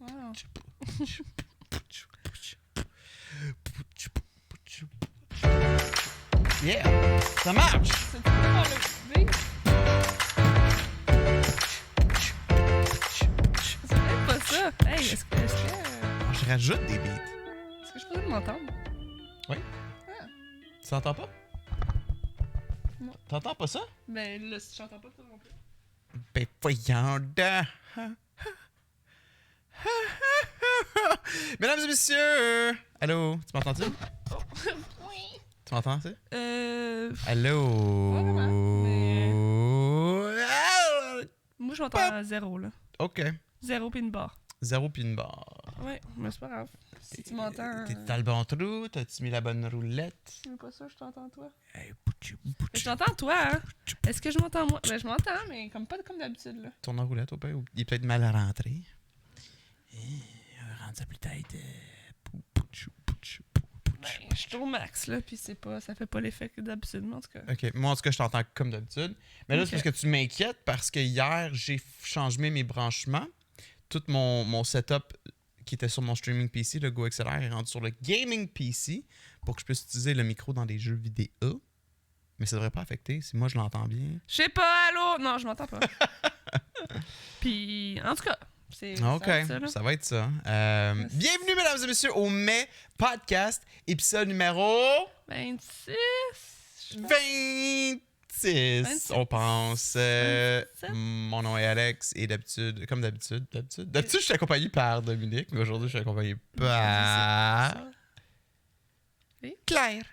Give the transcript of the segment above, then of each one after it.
Wow. Yeah, ça marche! C'est pas le beat? C'est même pas ça. Hey, est-ce que Je rajoute des beats. est-ce que je peux m'entendre? Oui. Ah. Tu t'entends pas? Non. T'entends pas ça? Ben là, si j'entends pas toi non plus. Ben voyons donc. Mesdames et messieurs! Allô, tu m'entends-tu? Oui. Tu m'entends, tu? Pas vraiment, mais- Allô? Moi, je m'entends à zéro, là. Ok. Zéro pis une barre. 0 puis une barre. Ouais, mais c'est pas grave. Si tu m'entends. T'es dans le bon trou? T'as-tu mis la bonne roulette? Je suis pas sûre que je t'entends toi. Hey, Mais je t'entends toi, hein? Est-ce que je m'entends moi? Ben, je m'entends, mais comme pas comme d'habitude, là. Tourne en roulette au pire, ou il est peut-être mal rentré. Rentre ça peut-être. Ben, je suis au max, là, pis c'est pas. Ça fait pas l'effet que d'habitude, mais en tout cas. Ok, moi en tout cas, je t'entends comme d'habitude. Mais là, Ok. c'est parce que tu m'inquiètes parce que hier, j'ai changé mes branchements. Tout mon setup qui était sur mon streaming PC, le GoXLR, est rendu sur le gaming PC pour que je puisse utiliser le micro dans des jeux vidéo. Mais ça devrait pas affecter si moi je l'entends bien. Je sais pas, allô? Non, je m'entends pas. Pis, en tout cas, c'est. Ok, ça va être ça, là. ça va être ça. Merci. Bienvenue, mesdames et messieurs, au Mai Podcast, épisode numéro 26. je pense. 26, 26. on pense. 27. Mon nom est Alex et d'habitude, comme d'habitude, je suis accompagné par Dominique, mais aujourd'hui, je suis accompagné par Ça. Oui? Claire,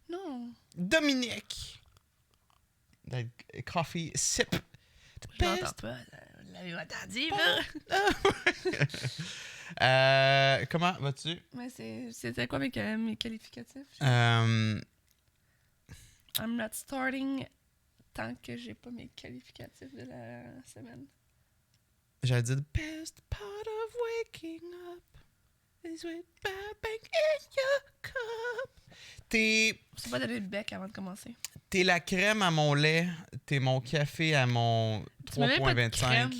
Non. Dominique. The coffee sip. The Je l'entends best. pas. Vous l'avez entendu, là? Comment vas-tu? Mais c'était quoi mes qualificatifs? Euh, I'm not starting tant que j'ai pas mes qualificatifs de la semaine. J'allais dire, the best part of waking up is with bang in your cup. T'es C'est pas donner le bec avant de commencer. la crème à mon lait, t'es mon café à mon Tu mets même pas de 3.25. crème.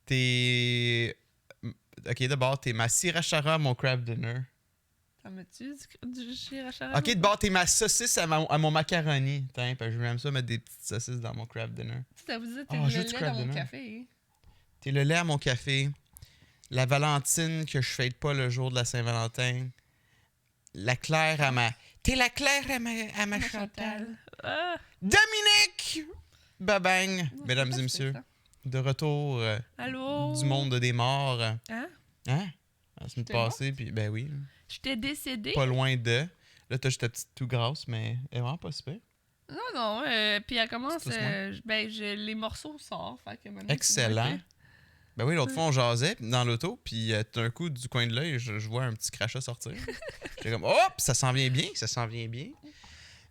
T'es... Ok, d'abord, t'es ma sriracha à mon craft dinner. T'en mets-tu du sriracha? Ok, d'abord, t'es ma saucisse à mon macaroni. Tiens, parce que je vais même ça mettre des petites saucisses dans mon craft dinner. Ça vous dit, t'es Ah, le juste du lait crab dans mon dinner. café. T'es le lait à mon café. La Valentine que je fête pas le jour de la Saint-Valentin. La Claire à ma... T'es la Claire à ma Chantal. Ah! Dominique! Babang! Non, Mesdames c'est et pas messieurs, ça. de retour Allô? du monde des morts. Hein? Hein? La semaine T'es passée, puis ben oui. J'étais décédée? Pas loin de. Là, t'as juste ta petite tout grasse, mais elle est vraiment pas super. Non, puis elle commence... C'est doucement. Les morceaux sortent. Fait que maintenant, Excellent. Ben oui, l'autre fois, on jasait dans l'auto, puis d'un coup, du coin de l'œil, je vois un petit crachat sortir. J'étais comme, hop, ça s'en vient bien, ça s'en vient bien.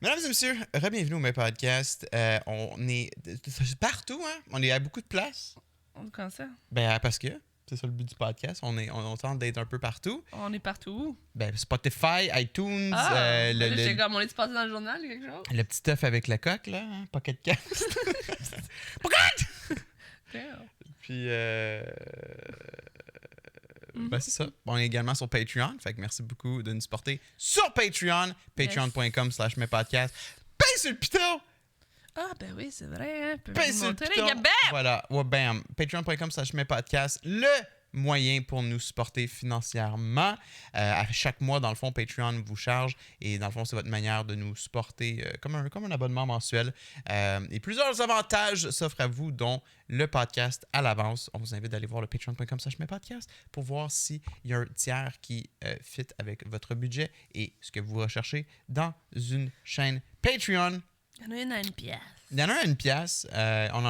Mesdames et messieurs, re-bienvenue au Mes Podcast. On est partout, hein? On est à beaucoup de places. Comment ça? Ben, parce que c'est ça le but du podcast. On tente d'être un peu partout. On est partout. Ben, Spotify, iTunes, Ah! le, J'étais le, comme, on est passé dans le journal ou quelque chose? le petit œuf avec la coque, là, hein? Pocket Cast. Pocket! Damn. Puis, Mhm. ben c'est ça. On est également sur Patreon. Fait que merci beaucoup de nous supporter sur Patreon. Patreon.com/mespodcast. Paye sur le piton! Ah, ben oui, c'est vrai, hein. Paye sur le piton! Voilà. Ouais, bam. Patreon.com/mespodcast. Le moyen pour nous supporter financièrement. À chaque mois, dans le fond, Patreon vous charge. Et dans le fond, c'est votre manière de nous supporter comme un abonnement mensuel. Et plusieurs avantages s'offrent à vous, dont le podcast à l'avance. On vous invite d'aller voir le patreon.com/mespodcast pour voir s'il y a un tiers qui fit avec votre budget et ce que vous recherchez dans une chaîne Patreon. Il y en a une à une pièce. Il y en a un à une pièce. On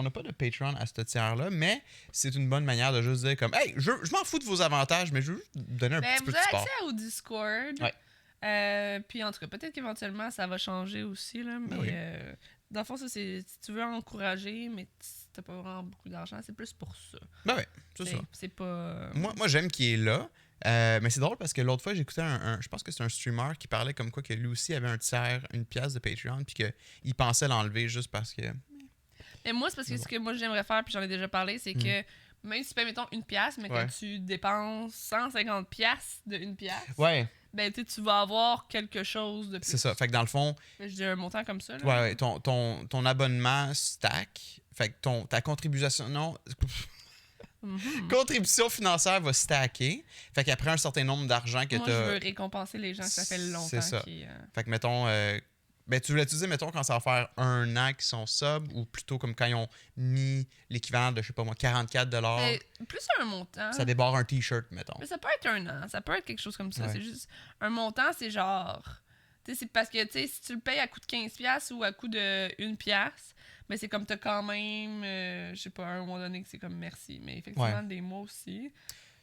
n'a pas de Patreon à ce tiers-là, mais c'est une bonne manière de juste dire comme, hey, je m'en fous de vos avantages, mais je veux juste vous donner un Ben, petit peu vous de avez support. accès au Discord. Ouais. Puis en tout cas, peut-être qu'éventuellement, ça va changer aussi, là. Mais oui. dans le fond, ça, c'est si tu veux encourager, mais t'as pas vraiment beaucoup d'argent, c'est plus pour ça. Ben ouais, c'est ça. C'est pas... Moi j'aime qu'il est là. Mais c'est drôle parce que l'autre fois, j'écoutais je pense que c'est un streamer qui parlait comme quoi que lui aussi avait un tiers, une pièce de Patreon, puis qu'il pensait l'enlever juste parce que... Mais moi, c'est parce que ce que moi j'aimerais faire, puis j'en ai déjà parlé, c'est que même si tu payes, mettons, 1$, mais Ouais. que tu dépenses 150$ de 1$, Ouais, ben, tu vas avoir quelque chose de plus. c'est ça. Fait que dans le fond, Je dis un montant comme ça, là. ouais, ton abonnement stack. Fait que ta contribution. Non. Contribution financière va stacker. Fait qu'après un certain nombre d'argent que Moi, tu je as. veux récompenser les gens que ça fait longtemps. C'est ça. Qui, Fait que mettons. Ben, tu voulais dire, mettons, quand ça va faire 1 an qu'ils sont sub, ou plutôt comme quand ils ont mis l'équivalent de, je sais pas moi, 44$. mais plus un montant. Ça débarre un t-shirt, mettons. Mais ça peut être 1 an, ça peut être quelque chose comme ça. Ouais. C'est juste. Un montant, c'est genre. Tu sais, c'est parce que, tu sais, si tu le payes à coût de 15$ ou à coût de 1$, mais c'est comme t'as quand même. Je sais pas, à un moment donné que c'est comme merci. Mais effectivement, des mois aussi.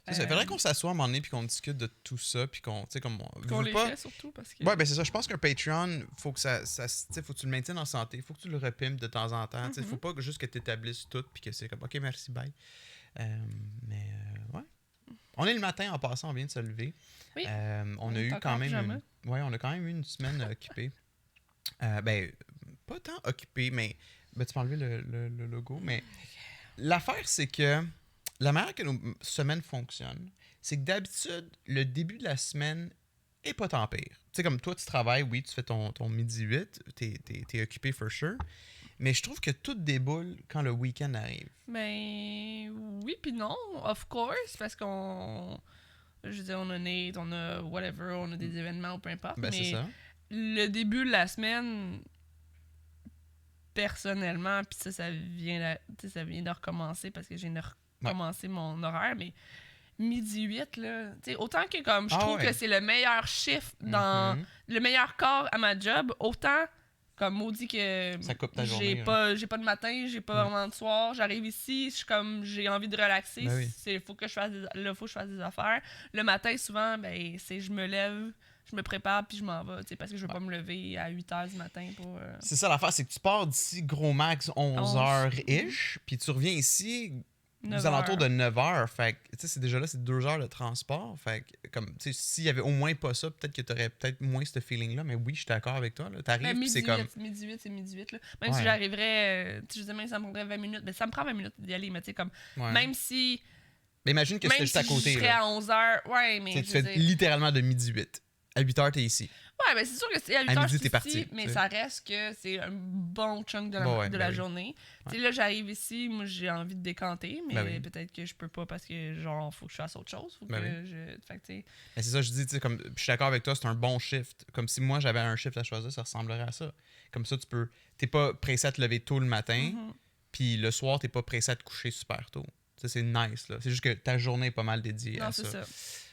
C'est ça. Il faudrait qu'on s'assoie à un moment donné puis qu'on discute de tout ça puis qu'on, tu sais, comme Qu'on les fait surtout parce que. Ouais, ben c'est ça. Je pense qu'un Patreon, faut que tu sais, faut que tu le maintiennes en santé, faut que tu le repimpes de temps en temps. Tu sais, faut pas juste que tu établisses tout puis que c'est comme, ok, merci, bye. Ouais. On est le matin en passant, on vient de se lever. Oui. On a eu quand même on a quand même eu une semaine occupée. Ben, pas tant occupée, mais ben, tu peux enlever le logo. Mais l'affaire, c'est que la manière que nos semaines fonctionnent, c'est que d'habitude, le début de la semaine est pas tant pire. Tu sais, comme toi, tu travailles, oui, tu fais ton midi 8, t'es occupé for sure. Mais je trouve que tout déboule quand le week-end arrive. Ben oui puis non, of course, parce qu'on. Je veux dire, on a Nate, on a whatever, on a des événements ou peu importe. Ben, c'est mais ça. le début de la semaine, personnellement, puis ça vient de recommencer parce que j'ai de recommencer mon horaire, mais midi 8, là, tu sais, autant que comme je trouve que c'est le meilleur chiffre dans le meilleur corps à ma job, autant comme maudit que ça coupe ta journée, j'ai pas de matin, j'ai pas vraiment de soir, j'arrive ici, je suis comme j'ai envie de relaxer, ben oui. faut que je fasse des affaires. Le matin souvent ben c'est je me lève, je me prépare puis je m'en vais, tu sais, parce que je veux pas me lever à 8h du matin pour C'est ça l'affaire, c'est que tu pars d'ici gros max 11h-ish, puis tu reviens ici aux alentours de 9h. Fait que, tu sais, c'est déjà là, c'est 2 heures de transport. Fait que, comme, tu sais, s'il y avait au moins pas ça, peut-être que tu aurais peut-être moins ce feeling-là. Mais oui, je suis d'accord avec toi. T'arrives, puis c'est comme. Midi 8, c'est midi 8. Là. Même si j'arriverais, je disais même ça me prendrait 20 minutes. Mais ça me prend 20 minutes d'y aller. Mais tu sais, comme, même si. Mais imagine que c'était juste à côté. Je serais à 11h. Ouais, mais. Tu fais littéralement de midi 8. À 8h, t'es ici. Ouais, mais c'est sûr que c'est à 8h, midi, je suis parti, ici, mais ça reste que c'est un bon chunk de la journée. Ouais. Tu sais, là, j'arrive ici, moi, j'ai envie de décanter, mais peut-être que je peux pas parce que, genre, faut que je fasse autre chose. Faut que je... Fait que, tu sais... Mais c'est ça, je dis, tu sais, comme, je suis d'accord avec toi, c'est un bon shift. Comme si moi, j'avais un shift à choisir, ça ressemblerait à ça. Comme ça, t'es pas pressé à te lever tôt le matin, puis le soir, t'es pas pressé à te coucher super tôt. Ça, c'est nice, là. C'est juste que ta journée est pas mal dédiée à ça. Non, c'est ça.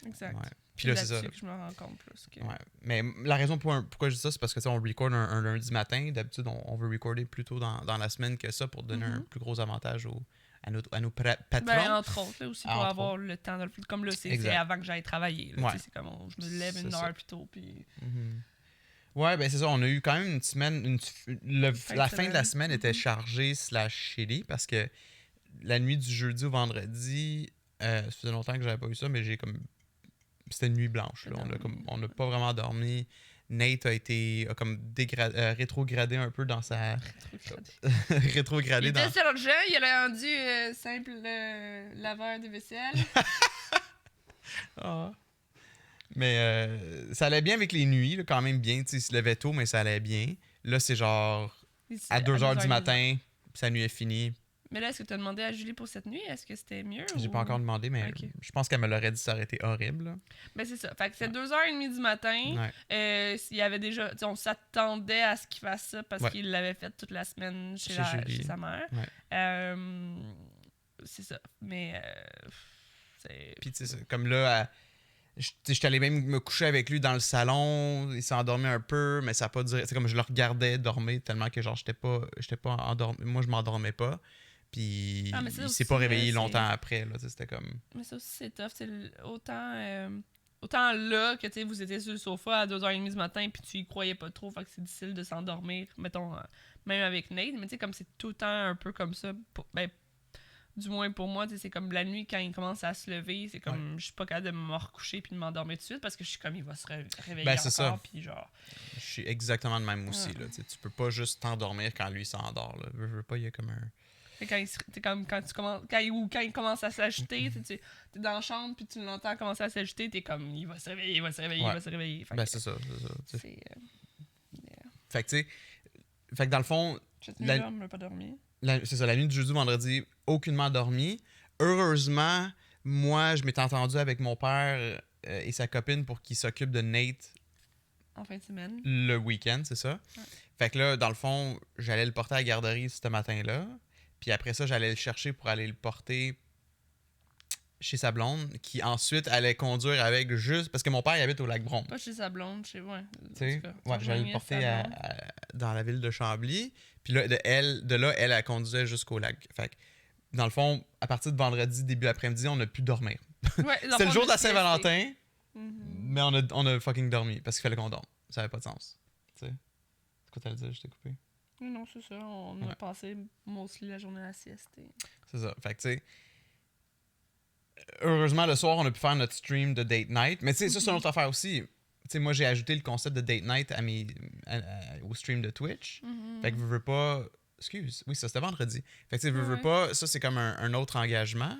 Exact. Ouais. Puis là, c'est ça. Que je me rends compte plus. Que... Ouais. Mais la raison pourquoi je dis ça, c'est parce que on record un lundi matin. D'habitude, on veut recorder plus tôt dans la semaine que ça pour donner un plus gros avantage à nos patrons. Ben, entre autres, là, aussi pour avoir le temps de le faire. Comme là, c'est avant que j'aille travailler. Là, c'est comme je me lève une heure plus tôt. Puis... Ouais, ben c'est ça. On a eu quand même une semaine. La fin de la semaine était chargée / shitty parce que la nuit du jeudi au vendredi, ça faisait longtemps que j'avais pas eu ça, mais j'ai comme. C'était une nuit blanche. Là. On n'a pas vraiment dormi. Nate a comme rétrogradé un peu dans sa. Rétrogradé. Il était sur le jeu, il a rendu simple laveur de vaisselle. Mais ça allait bien avec les nuits, là, quand même bien. Il se levait tôt, mais ça allait bien. Là, c'est genre à 2h du matin, sa nuit est finie. Mais là, est-ce que tu as demandé à Julie pour cette nuit? Est-ce que c'était mieux? J'ai pas encore demandé, mais je pense qu'elle me l'aurait dit, ça aurait été horrible. Là. Ben c'est ça. Fait que c'est 2h30 du matin. Il y avait déjà. On s'attendait à ce qu'il fasse ça parce qu'il l'avait fait toute la semaine chez sa mère. Ouais. C'est ça. Mais puis tu sais, comme là, j'étais allé même me coucher avec lui dans le salon. Il s'est endormi un peu, mais ça n'a pas duré. C'est comme je le regardais dormir tellement que genre j'étais pas endormi. Moi, je m'endormais pas. Puis il s'est pas réveillé longtemps après. Là, c'était comme... Mais ça aussi, c'est tough. Autant là que vous étiez sur le sofa à 2h30 du matin puis tu y croyais pas trop, fait que c'est difficile de s'endormir, mettons, même avec Nate. Mais tu sais, comme c'est tout le temps un peu comme ça, du moins pour moi, c'est comme la nuit quand il commence à se lever, c'est comme je suis pas capable de me recoucher puis de m'endormir tout de suite parce que je suis comme il va se réveiller encore puis genre... Je suis exactement le même aussi. Là, tu peux pas juste t'endormir quand lui s'endort. Là. Veux pas, il y a comme un... T'es comme quand il commence à s'agiter, t'es dans la chambre puis tu l'entends commencer à s'agiter, t'es comme il va se réveiller, il va se réveiller, il va se réveiller. Ben c'est ça. Fait que tu sais, dans le fond, cette nuit-là, on n'a pas dormi. C'est ça, la nuit du jeudi au vendredi, aucunement dormi. Heureusement, moi, je m'étais entendu avec mon père et sa copine pour qu'ils s'occupent de Nate en fin de semaine. Le week-end, c'est ça. Ouais. Fait que là, dans le fond, j'allais le porter à la garderie ce matin-là. Puis après ça, j'allais le chercher pour aller le porter chez sa blonde, qui ensuite allait conduire avec juste... Parce que mon père, il habite au Lac-Brome. Pas chez sa blonde, chez... Ouais. Ouais, j'allais le porter dans la ville de Chambly. Puis là, de là, elle conduisait jusqu'au lac. Fait que, dans le fond, à partir de vendredi, début après-midi, on a pu dormir. Ouais, c'était le jour de la Saint-Valentin, mais on a fucking dormi parce qu'il fallait qu'on dorme. Ça avait pas de sens. Tu sais. C'est quoi t'allais dire? Je t'ai coupé. Non, c'est ça. On a passé mostly la journée à la sieste. C'est ça. Fait que, tu sais... Heureusement, le soir, on a pu faire notre stream de date night. Mais tu sais, ça, c'est une autre affaire aussi. Tu sais, moi, j'ai ajouté le concept de date night au stream de Twitch. Fait que je veux pas... Excuse. Oui, ça, c'était vendredi. Fait que tu sais, je veux pas... Ça, c'est comme un autre engagement.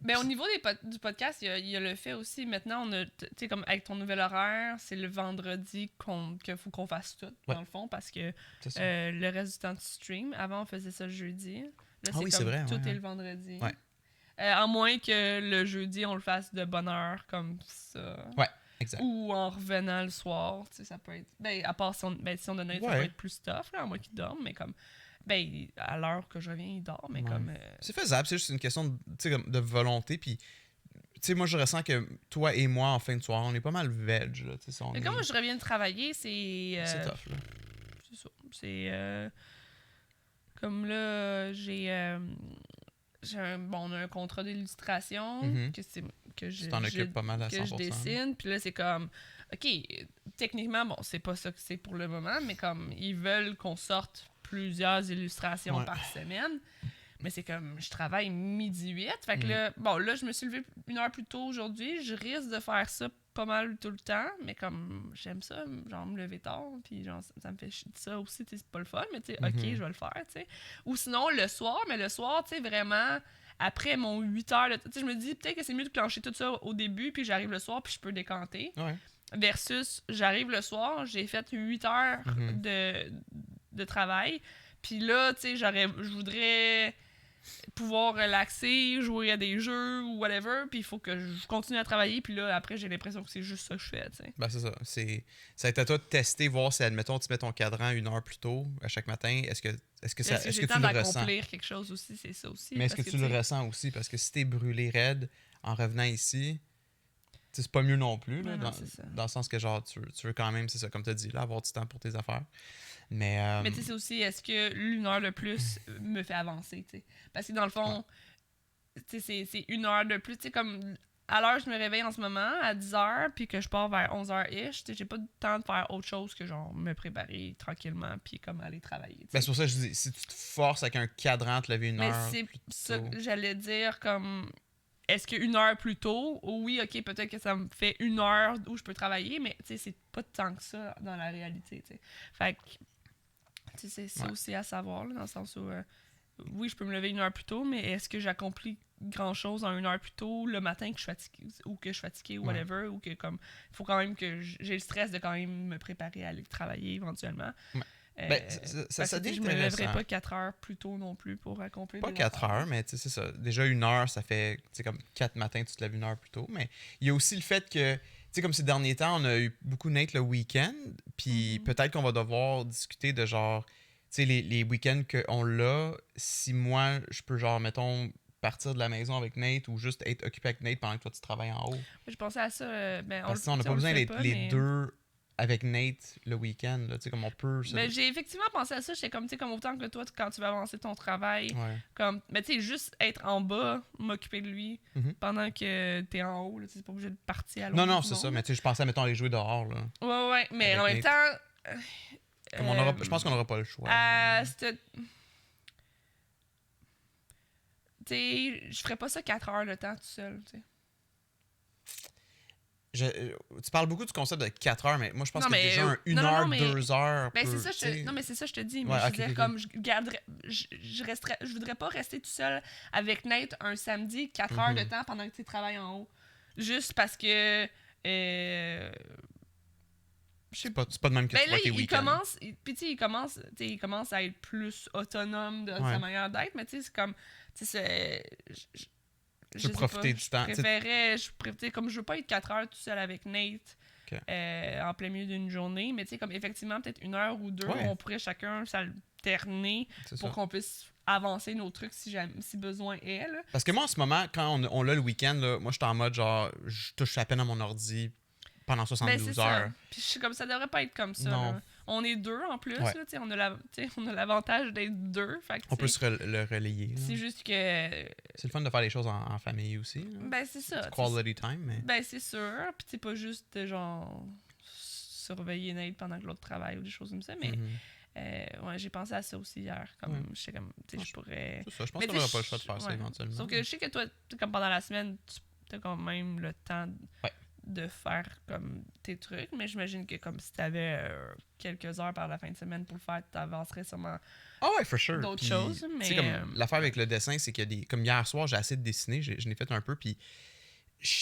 Ben, au niveau du podcast, il y a le fait aussi, maintenant, tu sais, comme avec ton nouvel horaire, c'est le vendredi qu'il faut qu'on fasse tout, dans le fond, parce que le reste du temps, tu stream. Avant, on faisait ça le jeudi. Là, c'est vrai, tout est le vendredi. Ouais. À moins que le jeudi, on le fasse de bonne heure, comme ça. Ouais, exact. Ou en revenant le soir, tu sais, ça peut être... Ben, à part si on donne ça peut être plus tough, là, à moins qu'il dorme, mais comme... Ben, à l'heure que je reviens, il dort, mais comme... C'est faisable, c'est juste une question de volonté, puis... Tu sais, moi, je ressens que toi et moi, en fin de soirée, on est pas mal veg, là, tu sais. Mais quand moi, je reviens de travailler, c'est... c'est tough, là. C'est ça. C'est... Comme là, on a un contrat d'illustration que je dessine, puis là c'est comme OK, techniquement bon, c'est pas ça que c'est pour le moment, mais comme ils veulent qu'on sorte plusieurs illustrations par semaine. Mais c'est comme je travaille 12h08, fait que là je me suis levée 1 heure plus tôt aujourd'hui, je risque de faire ça pas mal tout le temps, mais comme j'aime ça, genre me lever tard, puis genre ça me fait ça aussi, c'est pas le fun, mais tu sais, OK, je vais le faire, tu sais. Ou sinon le soir, tu sais, vraiment, après mon 8 heures, tu sais, je me dis peut-être que c'est mieux de clencher tout ça au début, puis j'arrive le soir, puis je peux décanter. Ouais. Versus, j'arrive le soir, j'ai fait 8 heures de travail, puis là, tu sais, je voudrais pouvoir relaxer, jouer à des jeux ou whatever, puis il faut que je continue à travailler, puis là, après, j'ai l'impression que c'est juste ça que je fais, tu sais. Ben, c'est ça. Ça va être à toi de tester, voir si, admettons, tu mets ton cadran 1 heure plus tôt à chaque matin, est-ce que tu le ressens? D'accomplir quelque chose aussi, c'est ça aussi. Mais est-ce que tu le ressens aussi? Parce que si t'es brûlé raide en revenant ici, c'est pas mieux non plus, là, dans le sens que, genre, tu veux quand même, c'est ça, comme tu as dit, là, avoir du temps pour tes affaires. Mais tu sais, c'est aussi, est-ce que l'1 heure de plus me fait avancer, tu sais? Parce que dans le fond, tu sais, c'est 1 heure de plus, tu sais, comme à l'heure je me réveille en ce moment, à 10h, puis que je pars vers 11h-ish, tu sais, j'ai pas de temps de faire autre chose que, genre, me préparer tranquillement, puis comme aller travailler, t'sais. Ben, c'est pour ça que je dis, si tu te forces avec un cadran de te lever 1 heure plus tôt... Mais c'est ça que j'allais dire, comme... Est-ce que 1 heure plus tôt, oui, ok, peut-être que ça me fait 1 heure où je peux travailler, mais tu sais, c'est pas tant que ça dans la réalité, tu sais. Fait que, tu sais, c'est aussi à savoir, là, dans le sens où, oui, je peux me lever 1 heure plus tôt, mais est-ce que j'accomplis grand-chose en 1 heure plus tôt le matin que je suis fatiguée, ou que je suis fatiguée, ou whatever, ou que, comme, il faut quand même que j'ai le stress de quand même me préparer à aller travailler éventuellement. Ouais. Ça dit, je me lèverais pas 4 heures plus tôt non plus pour accomplir. Pas 4 heures, mais c'est ça. Déjà 1 heure, ça fait comme 4 matins, tu te lèves 1 heure plus tôt. Mais il y a aussi le fait que, tu sais, comme ces derniers temps, on a eu beaucoup Nate le week-end. Puis peut-être qu'on va devoir discuter de genre, tu sais, les week-ends qu'on l'a, si moi, je peux genre, mettons, partir de la maison avec Nate ou juste être occupé avec Nate pendant que toi tu travailles en haut. Je pensais à ça. Parce qu'on n'a pas besoin d'être les deux avec Nate le week-end, tu sais, comme on peut... Mais j'ai effectivement pensé à ça, j'étais comme, tu sais, comme autant que toi, quand tu vas avancer ton travail, comme, mais tu sais, juste être en bas, m'occuper de lui, pendant que t'es en haut, là, tu sais, pas obligé de partir à l'autre. Non, c'est ça, mais tu sais, je pensais, mettons, aller jouer dehors, là. Ouais, mais en même temps... je pense qu'on n'aura pas le choix. Tu sais, je ferais pas ça 4 heures le temps tout seul, tu sais. tu parles beaucoup du concept de 4 heures, mais moi, je pense Non, que mais, déjà un 1 non, heure, mais- 2 heures. Ben, peut, c'est ça, tu sais. non, mais c'est ça, je te dis. Mais Ouais, je veux ok, dire, ok. comme, je garderais. Je voudrais pas rester tout seul avec Nate un samedi, 4 heures de temps pendant que tu travailles en haut. Juste parce que. Je sais C'est pas de même que ben tu là, vois tes il week-ends. commence, puis tu sais, il commence à être plus autonome de sa manière d'être, mais tu sais, c'est comme, tu sais, Tu veux profiter du temps. Comme je veux pas être 4 heures tout seul avec Nate Ok. en plein milieu d'une journée, mais tu sais, comme effectivement, peut-être 1 heure ou 2, Ouais. on pourrait chacun s'alterner C'est pour ça. qu'on puisse avancer nos trucs si besoin est, là. Parce que moi, en ce moment, quand on l'a le week-end, là, moi, je suis en mode genre, je touche à peine à mon ordi pendant Ben, 72 c'est heures. ça. Puis je suis comme ça devrait pas être comme ça. Non. Là. On est 2 en plus, Ouais. là, tu sais, on a l'avantage d'être 2. Fait que, On peut tu sais, le relayer. là. c'est juste que. C'est le fun de faire les choses en famille aussi. Là. Ben, c'est ça. C'est quality time, mais. Ben, c'est sûr. Puis, c'est pas juste genre surveiller Nate pendant que l'autre travaille ou des choses comme ça. Mais, ouais, j'ai pensé à ça aussi hier. Comme, je sais, comme, tu sais, je pourrais. C'est ça, je pense Mais qu'on tu sais, n'aura pas le choix de faire ça ouais. éventuellement. Sauf que je sais que toi, comme pendant la semaine, tu as quand même le temps de faire comme tes trucs, mais j'imagine que comme si t'avais quelques heures par la fin de semaine pour le faire, t'avancerais sûrement Ah ouais, for sure. d'autres Puis, choses, tu mais... sais, comme l'affaire avec le dessin, c'est qu'il y a des. Comme hier soir, j'ai assez de dessiner, je n'ai fait un peu, puis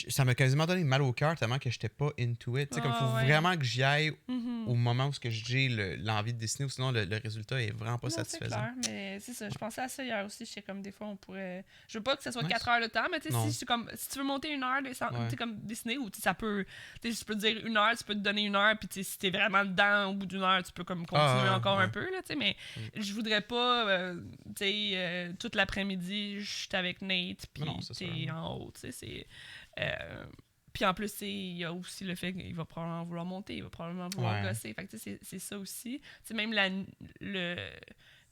ça m'a quasiment donné mal au cœur tellement que j'étais pas into it. Tu sais, comme il faut vraiment que j'y aille au moment où j'ai l'envie de dessiner, ou sinon le résultat est vraiment pas Non, c'est satisfaisant. clair, mais c'est ça. Je pensais à ça hier aussi. Je sais comme des fois, on pourrait. Je veux pas que ça soit Nice. 4 heures de temps, mais tu sais, Non. si tu veux monter 1 heure, tu sais, comme dessiner, ou tu sais, ça peut. Tu sais, je peux te dire 1 heure, tu peux te donner 1 heure, puis tu sais, si t'es vraiment dedans au bout d'1 heure, tu peux comme continuer encore un peu, là, tu sais, mais je voudrais pas, tu sais, toute l'après-midi, je suis avec Nate, puis t'es en haut, tu sais, c'est. Puis en plus, il y a aussi le fait qu'il va probablement vouloir monter, il va probablement vouloir gosser. Fait que c'est ça aussi. T'sais, même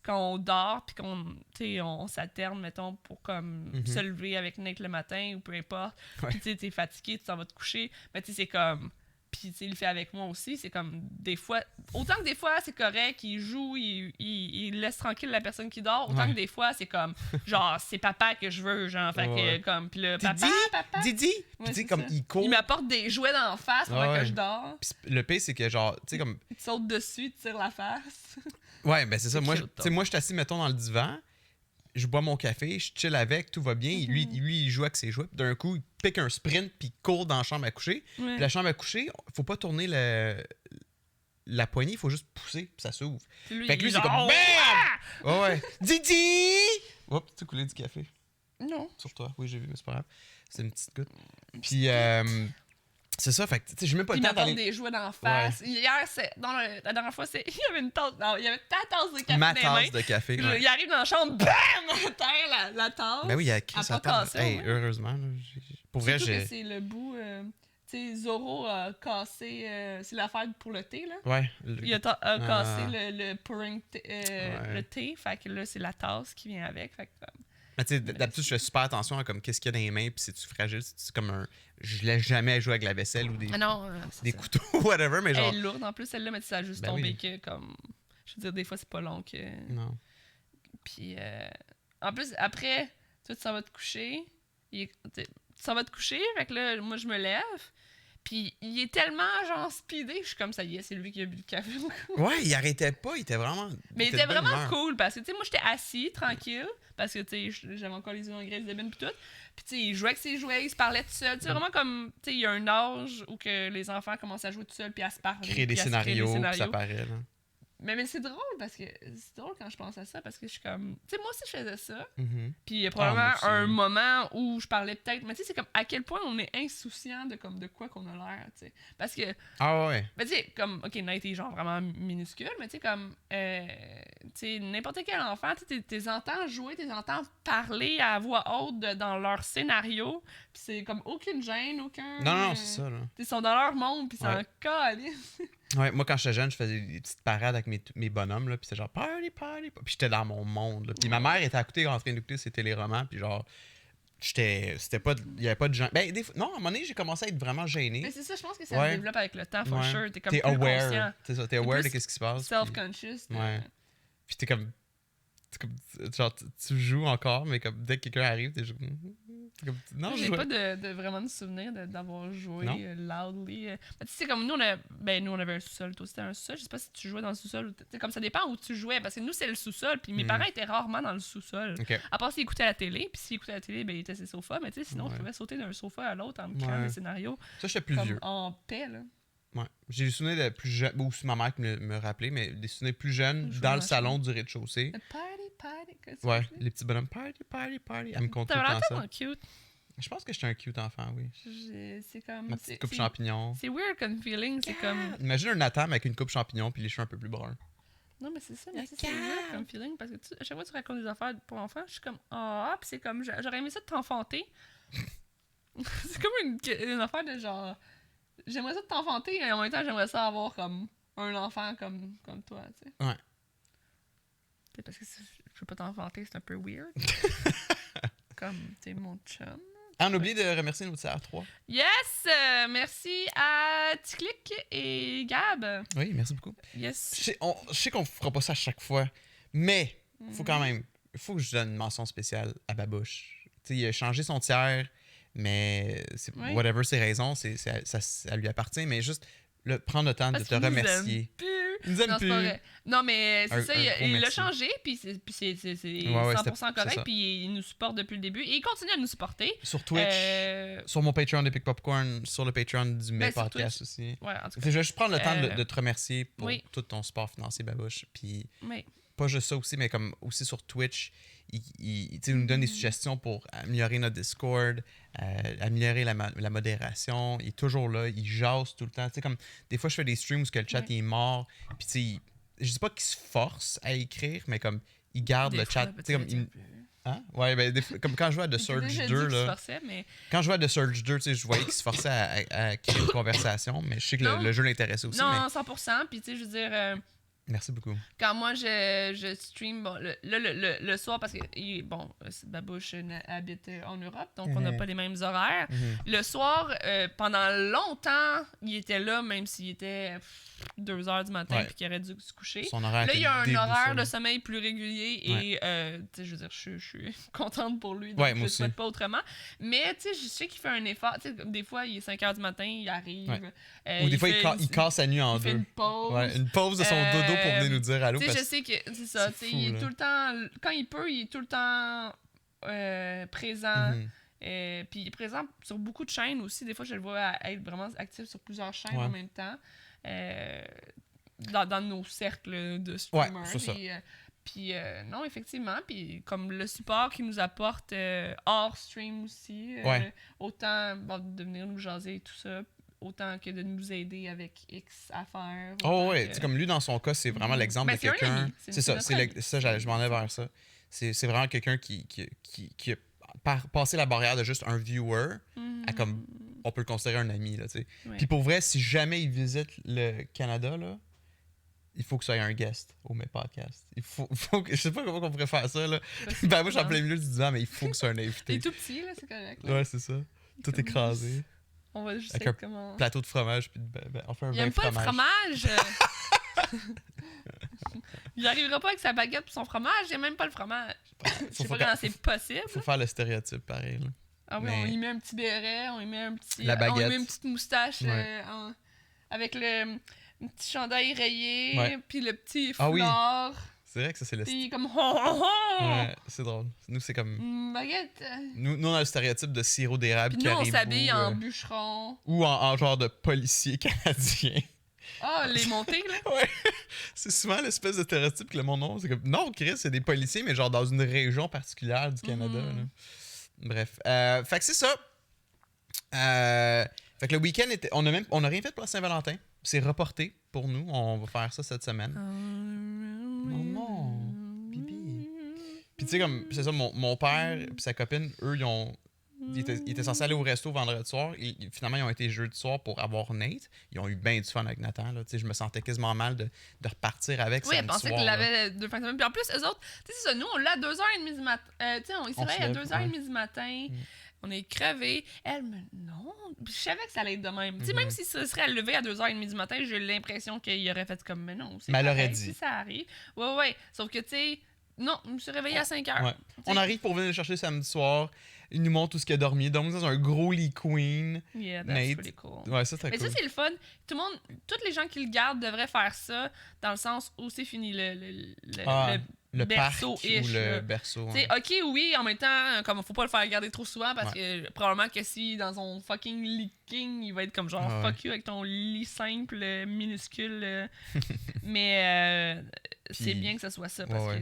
quand on dort, puis on s'alterne, mettons, pour comme se lever avec Nate le matin, ou peu importe. Puis t'es fatigué, tu t'en vas te coucher. Mais c'est comme... Puis il le fait avec moi aussi. C'est comme des fois... Autant que des fois, c'est correct, il joue, il laisse tranquille la personne qui dort. Autant que des fois, c'est comme... Genre, c'est papa que je veux, genre. Fait que comme... Puis là, papa... Didi! Ouais, Puis c'est comme ça. il court. Il m'apporte des jouets d'en face pendant que je dors. Puis le pire, c'est que genre, tu sais, comme. Il te saute dessus, il te tire la face. Ouais, ben c'est ça. Moi, cute, moi, je suis assis, mettons, dans le divan. Je bois mon café, je chill avec, tout va bien. Lui, il joue avec ses jouets. Puis d'un coup, il pique un sprint, puis il court dans la chambre à coucher. Ouais. Puis la chambre à coucher, faut pas tourner la poignée, il faut juste pousser, puis ça s'ouvre. Lui, Fait que lui, c'est comme genre, BAM! Ouais. Didi! Oups, tu as coulé du café. Non. Sur toi. Oui, j'ai vu, mais c'est pas grave. C'est une petite goutte. Puis, c'est ça, fait que, tu sais, j'ai même pas le Il temps m'apporte d'aller. des jouets d'en face. Hier, la dernière fois, il y avait une tasse. Non, il y avait ta tasse de café Ma dans les mains. tasse de café. Puis Ouais. il arrive dans la chambre, bam! À terre, la tasse. Ben oui, il a écrit Elle a sa pas tasse. cassé, Hey, ouais. heureusement. Là, pour vrai, Surtout que j'ai. c'est le bout... tu sais, Zoro a cassé... c'est l'affaire pour le thé, là. Ouais. Il a cassé le pouring le thé. Fait que là, c'est la tasse qui vient avec. Fait que, Mais tu sais, d'habitude, je fais super attention à comme qu'est-ce qu'il y a dans les mains, puis c'est-tu fragile, c'est comme un. Je laisse jamais jouer avec la vaisselle ou des, des couteaux, whatever, mais genre. Elle est lourde en plus, celle-là, mais ça a juste tombé que comme. Je veux dire, des fois, c'est pas long que. Non. Puis, en plus, après, toi, tu s'en vas te coucher. Tu s'en vas te coucher, fait que là, moi, je me lève. Puis, il est tellement, genre, speedé. Je suis comme, ça y est, c'est lui qui a bu le café. Ouais, il arrêtait pas, il était vraiment. Mais il de était bonne vraiment humeur. cool parce que, tu sais, moi, j'étais assis, tranquille, parce que, tu sais, j'avais encore les yeux en graisse de bine pis tout. Puis, tu sais, il jouait avec ses jouets, il se parlait tout seul. Tu sais, vraiment comme, tu sais, il y a un âge où que les enfants commencent à jouer tout seuls puis à se parler. Créer des puis à se créer scénarios, puis ça paraît, là. Mais c'est drôle parce que c'est drôle quand je pense à ça parce que je suis comme tu sais moi aussi je faisais ça Mhm. puis il y a moi probablement aussi. un moment où je parlais peut-être mais tu sais c'est comme à quel point on est insouciant de comme de quoi qu'on a l'air tu sais parce que Ah ouais. ben tu sais comme ok Nate est genre vraiment minuscule mais tu sais comme tu sais n'importe quel enfant tu t'es entends jouer t'es entends parler à voix haute dans leur scénario puis c'est comme aucune gêne aucun Non, c'est ça, là. ils sont dans leur monde puis c'est Ouais. en calisse. Ouais, moi, quand j'étais jeune, je faisais des petites parades avec mes bonhommes, là, puis c'était genre party. Puis j'étais dans mon monde, là. Puis ma mère était à côté en train d'écouter ses téléromans, puis genre, c'était pas. Il y avait pas de gens. Ben, non, à un moment donné, j'ai commencé à être vraiment gêné. Mais c'est ça, je pense que ça se développe avec le temps, for sure. T'es comme T'es plus aware. conscient. C'est ça, t'es aware de plus ce qui se passe. Self-conscious. Ouais. Puis t'es comme. genre, tu joues encore, mais comme dès que quelqu'un arrive, t'es juste... Comme, non, j'ai pas de vraiment de souvenir d'avoir joué loudly. Mais tu sais, comme nous, on avait un sous-sol. Toi, c'était un sous-sol. Je sais pas si tu jouais dans le sous-sol. Ou comme ça dépend où tu jouais. Parce que nous, c'est le sous-sol. Puis mes parents étaient rarement dans le sous-sol. Okay. À part s'ils écoutaient la télé. Puis s'ils écoutaient la télé, ben, ils étaient sur le sofa. Mais tu sais, sinon, je pouvais sauter d'un sofa à l'autre en me créant des scénarios. Ça, j'étais plus vieux. En paix, là. Ouais. J'ai des souvenirs de plus jeunes, ou aussi ma mère qui me rappelait, mais des souvenirs plus jeunes dans le salon du rez-de-chaussée. Party. Ouais, les petits bonhommes, party. Elle me compte tout le temps ça. Cute. Je pense que j'étais un cute enfant, oui. C'est comme... Ma petite coupe champignon. C'est weird comme feeling, c'est comme... Imagine un Nathan avec une coupe champignon puis les cheveux un peu plus bruns. Non, mais c'est ça, mais c'est weird comme feeling, parce que à chaque fois que tu racontes des affaires pour enfants, je suis comme, pis c'est comme, j'aurais aimé ça de t'enfanter. C'est comme une affaire de genre, j'aimerais ça de t'enfanter, et en même temps, j'aimerais ça avoir comme un enfant comme toi, tu sais. Ouais. C'est parce que je peux pas t'enfanter, c'est un peu weird. Comme, t'es mon chum. On oublie de remercier nos TR3. Yes! Merci à Ticlic et Gab. Oui, merci beaucoup. Yes. Je sais qu'on fera pas ça à chaque fois, mais faut quand même... faut que je donne une mention spéciale à Babouche. T'sais, il a changé son tiers, mais whatever ses raisons, ça lui appartient, mais juste prendre le temps de te remercier. Il nous aime plus. Non, mais c'est ça, il l'a changé, puis c'est 100% correct, puis il nous supporte depuis le début, et il continue à nous supporter. Sur Twitch, sur mon Patreon d'Epic Popcorn, sur le Patreon du May Podcast aussi. Ouais, en tout cas. Je vais juste prendre le temps de te remercier pour tout ton support financier, Babouche, puis pas juste ça aussi, mais comme aussi sur Twitch, il nous donne des suggestions pour améliorer notre Discord, améliorer la modération. Il est toujours là, il jase tout le temps. T'sais, comme, des fois, je fais des streams où le chat il est mort. Puis, je dis pas qu'il se force à écrire, mais comme il garde le chat. Comme, hein? Ouais, ben, comme quand je jouais à The Surge 2, là. Quand je jouais à The Surge 2, je voyais qu'il se forçait à créer une conversation, mais je sais que le jeu l'intéressait aussi. Non, 100%. Puis, tu sais, je veux dire. Merci beaucoup. Quand moi, je stream le soir, parce que, Babouche habite en Europe, donc on n'a pas les mêmes horaires. Le soir, pendant longtemps, il était là, même s'il était 2 heures du matin puis qu'il aurait dû se coucher. Là, il y a un horaire de sommeil plus régulier et, je veux dire, je suis contente pour lui, donc je ne souhaite pas autrement. Mais, tu sais, je sais qu'il fait un effort. Des fois, il est 5 heures du matin, il arrive. Ou des fois, il casse sa nuit en deux. Il fait une pause. Une pause de son dodo pour venir nous dire allô. Tu sais, je sais que c'est ça. Fou, il est tout le temps, quand il peut, il est tout le temps présent. Puis il est présent sur beaucoup de chaînes aussi. Des fois, je le vois être vraiment actif sur plusieurs chaînes en même temps. Dans nos cercles de streamers. C'est ça. Puis non, effectivement. Puis comme le support qu'il nous apporte hors stream aussi. Autant de venir nous jaser et tout ça. Autant que de nous aider avec X affaires. Oh ouais, comme lui dans son cas, c'est vraiment l'exemple de quelqu'un. C'est ça, je m'en ai vers ça. C'est vraiment quelqu'un qui a passé la barrière de juste un viewer à comme on peut le considérer un ami là, tu sais. Puis pour vrai, si jamais il visite le Canada là, il faut que ça ait un guest au mes podcasts. Il faut que, je sais pas comment on pourrait faire ça là. Ben moi je suis en plein milieu du divan, mais il faut que ça ait un invité. T'es tout petit là, c'est correct. Là. Ouais, c'est ça. Tout écrasé. On va juste avec comment... plateau de fromage puis on fait un il aime pas le fromage. Il arrivera pas avec sa baguette pour son fromage, il aime même pas le fromage. Je sais pas comment c'est possible. Faut faire le stéréotype pareil là. Ah oui, on y met un petit béret, on y met un petit la baguette. On y met une petite moustache avec le petit chandail rayé puis le petit foulard. C'est vrai que ça c'est le style. Comme ouais, c'est drôle. Nous c'est comme baguette. Nous on a le stéréotype de sirop d'érable qui arrive. Nous on s'habille en bûcheron ou en genre de policier canadien. Ah, les montées, là? Ouais. C'est souvent l'espèce de stéréotype que le monde a. C'est comme, non, Chris, c'est des policiers, mais genre dans une région particulière du Canada. Là. Bref. Fait que c'est ça. Fait que le week-end, on a rien fait pour la Saint-Valentin. C'est reporté pour nous. On va faire ça cette semaine. Non. Bibi. Puis tu sais, comme, c'est ça, mon père et sa copine, eux, ils étaient censés aller au resto vendredi soir. Finalement, ils ont été jeudi soir pour avoir Nate. Ils ont eu bien du fun avec Nathan. Là. Je me sentais quasiment mal de repartir avec samedi soir. Oui, elle pensait qu'il avait 2 fins de semaine. Puis en plus, eux autres, tu sais, c'est ça, nous, on l'a à 2h30 du matin. On se réveille à 2h30 du matin. On est crevés. Non. Puis je savais que ça allait être de même. Tu sais, même si ce serait levé à 2h30 du matin, j'ai l'impression qu'il aurait fait comme, mais non. Mais elle aurait dit. Si ça arrive. Ouais. Sauf que, tu sais, Non, je me suis réveillée à 5 heures. Ouais. On arrive pour venir le chercher samedi soir. Il nous montre tout ce qu'il a dormi. Donc, dans un gros lit queen. Yeah, that's Nate. pretty cool. Ouais, ça, c'était Mais cool. ça, c'est le fun. Tout le monde, tous les gens qui le gardent devraient faire ça dans le sens où c'est fini le berceau parc ou le là. berceau. T'sais, ok, oui, en même temps, comme faut pas le faire garder trop souvent parce que probablement que si dans son fucking lit king, il va être comme genre fuck you avec ton lit simple, minuscule. Mais c'est bien que ça soit ça parce que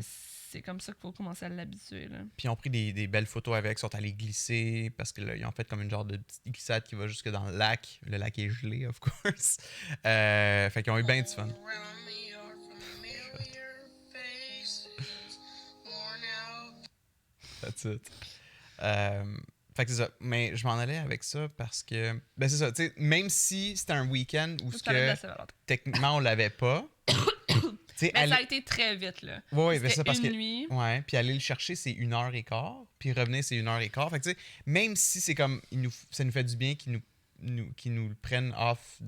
c'est comme ça qu'il faut commencer à l'habituer. Là. Puis ils ont pris des belles photos avec, sont allés glisser parce que là, ils ont fait comme une genre de petite glissade qui va jusque dans le lac. Le lac est gelé, of course. Fait qu'ils ont eu bien du fun. That's it. Fait que c'est ça. Mais je m'en allais avec ça parce que. Ben c'est ça. Tu sais, même si c'était un week-end où techniquement on l'avait pas. Mais ça a été très vite, là. Oui, mais ça parce une nuit. Ouais, puis aller le chercher, c'est 1h15. Puis revenir, c'est 1h15. Fait que tu sais, même si c'est comme. Ça nous fait du bien qu'ils nous le prennent off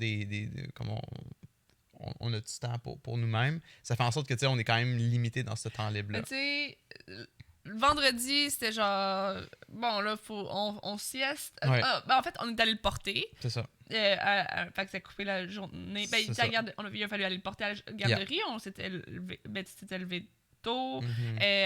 comme on a du temps pour nous-mêmes, ça fait en sorte que tu sais, on est quand même limité dans ce temps libre-là. Mais tu sais. Le vendredi, c'était genre. Bon, là, on sieste. Ouais. Ben, en fait, on est allé le porter. C'est ça. Fait que ça a coupé la journée. Ben, il a fallu aller le porter à la garderie. On s'était levé tôt.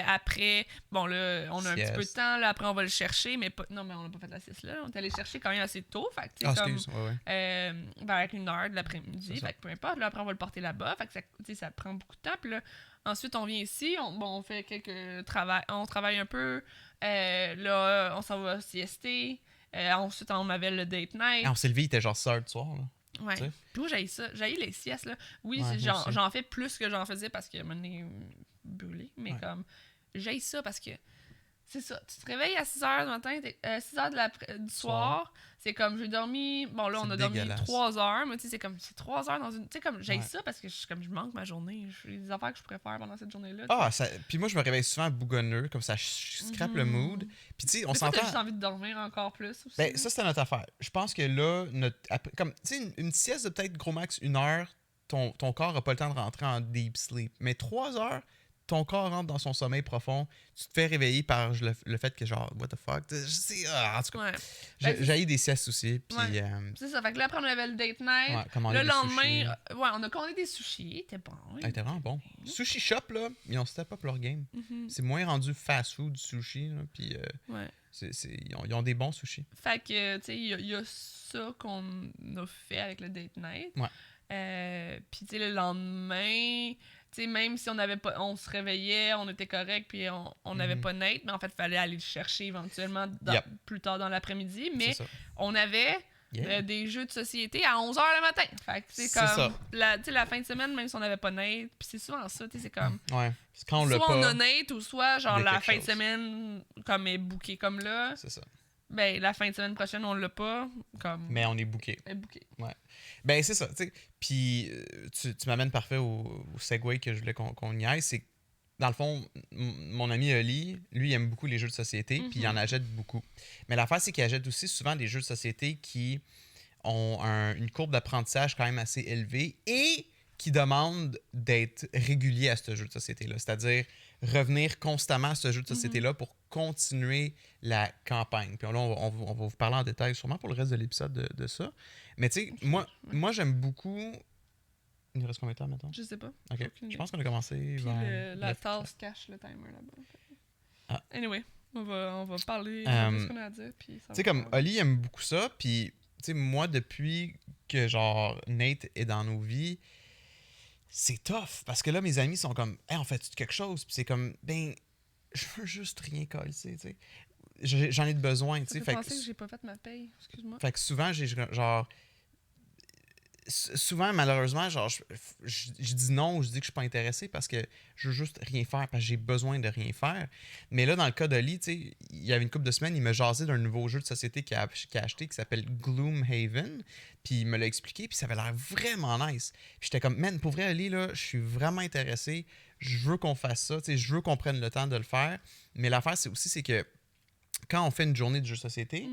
Après, bon, là, on a un petit peu de temps. Là, après, on va le chercher. Mais non, mais on n'a pas fait la sieste là. On est allé le chercher quand même assez tôt. Fait que, excuse. Vers 1h de l'après-midi. Fait que peu importe. Là, après, on va le porter là-bas. Fait que ça prend beaucoup de temps. Puis là, ensuite, on vient ici. On fait quelques travail. On travaille un peu. Là, on s'en va siester. Ensuite, on avait le date night. On s'est levé, il était genre 6h du soir. Là. Ouais. Puis moi, j'haïs ça. J'haïs les siestes. Là. Oui, j'en fais plus que j'en faisais parce que mon nez brûlé. Mais comme, j'haïs ça parce que c'est ça. Tu te réveilles à 6h du matin, 6h du soir. C'est comme, j'ai dormi. Bon, là, on a dormi 3 heures. Mais tu sais, c'est comme, c'est 3 heures dans une. Tu sais, comme, j'haïs ça parce que je manque ma journée. J'ai des affaires que je préfère pendant cette journée-là. Puis moi, je me réveille souvent bougonneux, comme ça, je scrape le mood. Puis tu sais, on s'entend. T'as juste envie de dormir encore plus aussi. Ben, ça, c'était notre affaire. Je pense que là, comme, tu sais, une sieste de peut-être gros max 1 heure, ton corps n'a pas le temps de rentrer en deep sleep. Mais 3 heures, ton corps rentre dans son sommeil profond, tu te fais réveiller par le fait que genre, what the fuck, en tout cas, j'haïs des siestes aussi, puis... c'est ça, fait que là, après, on avait le date night, le lendemain, on a commandé des sushis, c'était bon. C'était vraiment bon. Sushi Shop, là, ils ont step up leur game. C'est moins rendu fast-food sushi, là, puis ils ont des bons sushis. Fait que, tu sais, il y a ça qu'on a fait avec le date night. Puis, tu sais, le lendemain... T'sais, même si on se réveillait, on était correct, puis on n'avait pas Nate, mais en fait, il fallait aller le chercher éventuellement plus tard dans l'après-midi. Mais on avait des jeux de société à 11h le matin. Fait que c'est comme la fin de semaine, même si on n'avait pas Nate, puis c'est souvent ça, c'est comme... Quand on soit on a Nate, ou soit genre la fin de semaine comme est bookée comme là. C'est ça. Ben, la fin de semaine prochaine, on l'a pas. Comme... Mais on est booké. Ouais. Ben, c'est ça, tu sais. Puis, tu m'amènes parfait au segue que je voulais qu'on y aille. C'est que, dans le fond, mon ami Oli, lui, il aime beaucoup les jeux de société, puis il en achète beaucoup. Mais l'affaire, c'est qu'il achète aussi souvent des jeux de société qui ont une courbe d'apprentissage quand même assez élevée et qui demandent d'être réguliers à ce jeu de société-là. C'est-à-dire revenir constamment à ce jeu de société-là pour continuer la campagne. Puis là, on va vous parler en détail sûrement pour le reste de l'épisode de ça. Mais tu sais, moi j'aime beaucoup... Il nous reste combien de temps maintenant? Je sais pas. OK. Je pense qu'on a commencé vers... la tasse cache le timer là-bas. Anyway, on va parler de ce qu'on a à dire. Tu sais, comme Oli aime beaucoup ça, puis tu sais, moi, depuis que genre Nate est dans nos vies, c'est tough. Parce que là, mes amis sont comme, hey, on fait quelque chose? Puis c'est comme, ben, je veux juste rien coller, tu sais. J'en ai de besoin, tu sais. Fait que j'ai pas fait ma paye, excuse-moi. Fait que souvent, j'ai genre... Souvent, malheureusement, genre, je dis non ou je dis que je suis pas intéressé parce que je veux juste rien faire, parce que j'ai besoin de rien faire. Mais là, dans le cas d'Oli, tu sais, il y avait une couple de semaines, il me jasait d'un nouveau jeu de société qu'il a acheté qui s'appelle Gloomhaven. Puis il me l'a expliqué, puis ça avait l'air vraiment nice. Puis j'étais comme, man, pour vrai, Oli, là, je suis vraiment intéressé. Je veux qu'on fasse ça, tu sais, je veux qu'on prenne le temps de le faire. Mais l'affaire, c'est que quand on fait une journée de jeux de société,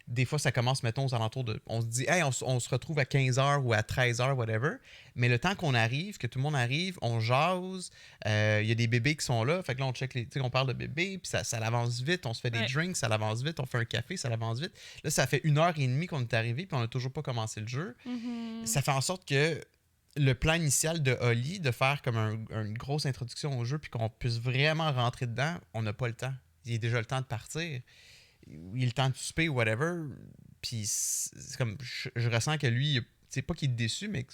des fois, ça commence, mettons, aux alentours de... On se dit, hey, on se retrouve à 15h ou à 13h, whatever. Mais le temps qu'on arrive, que tout le monde arrive, on jase, il y a des bébés qui sont là. Fait que là, on check les... Tu sais, on parle de bébés, puis ça l'avance vite. On se fait des drinks, ça l'avance vite. On fait un café, ça l'avance vite. Là, ça fait 1h30 qu'on est arrivé, puis on n'a toujours pas commencé le jeu. Ça fait en sorte que le plan initial de Oli, de faire comme une grosse introduction au jeu, puis qu'on puisse vraiment rentrer dedans, on n'a pas le temps. Il y a déjà le temps de partir. Il a le temps de souper ou whatever. Puis c'est comme, je ressens que lui, c'est pas qu'il est déçu, mais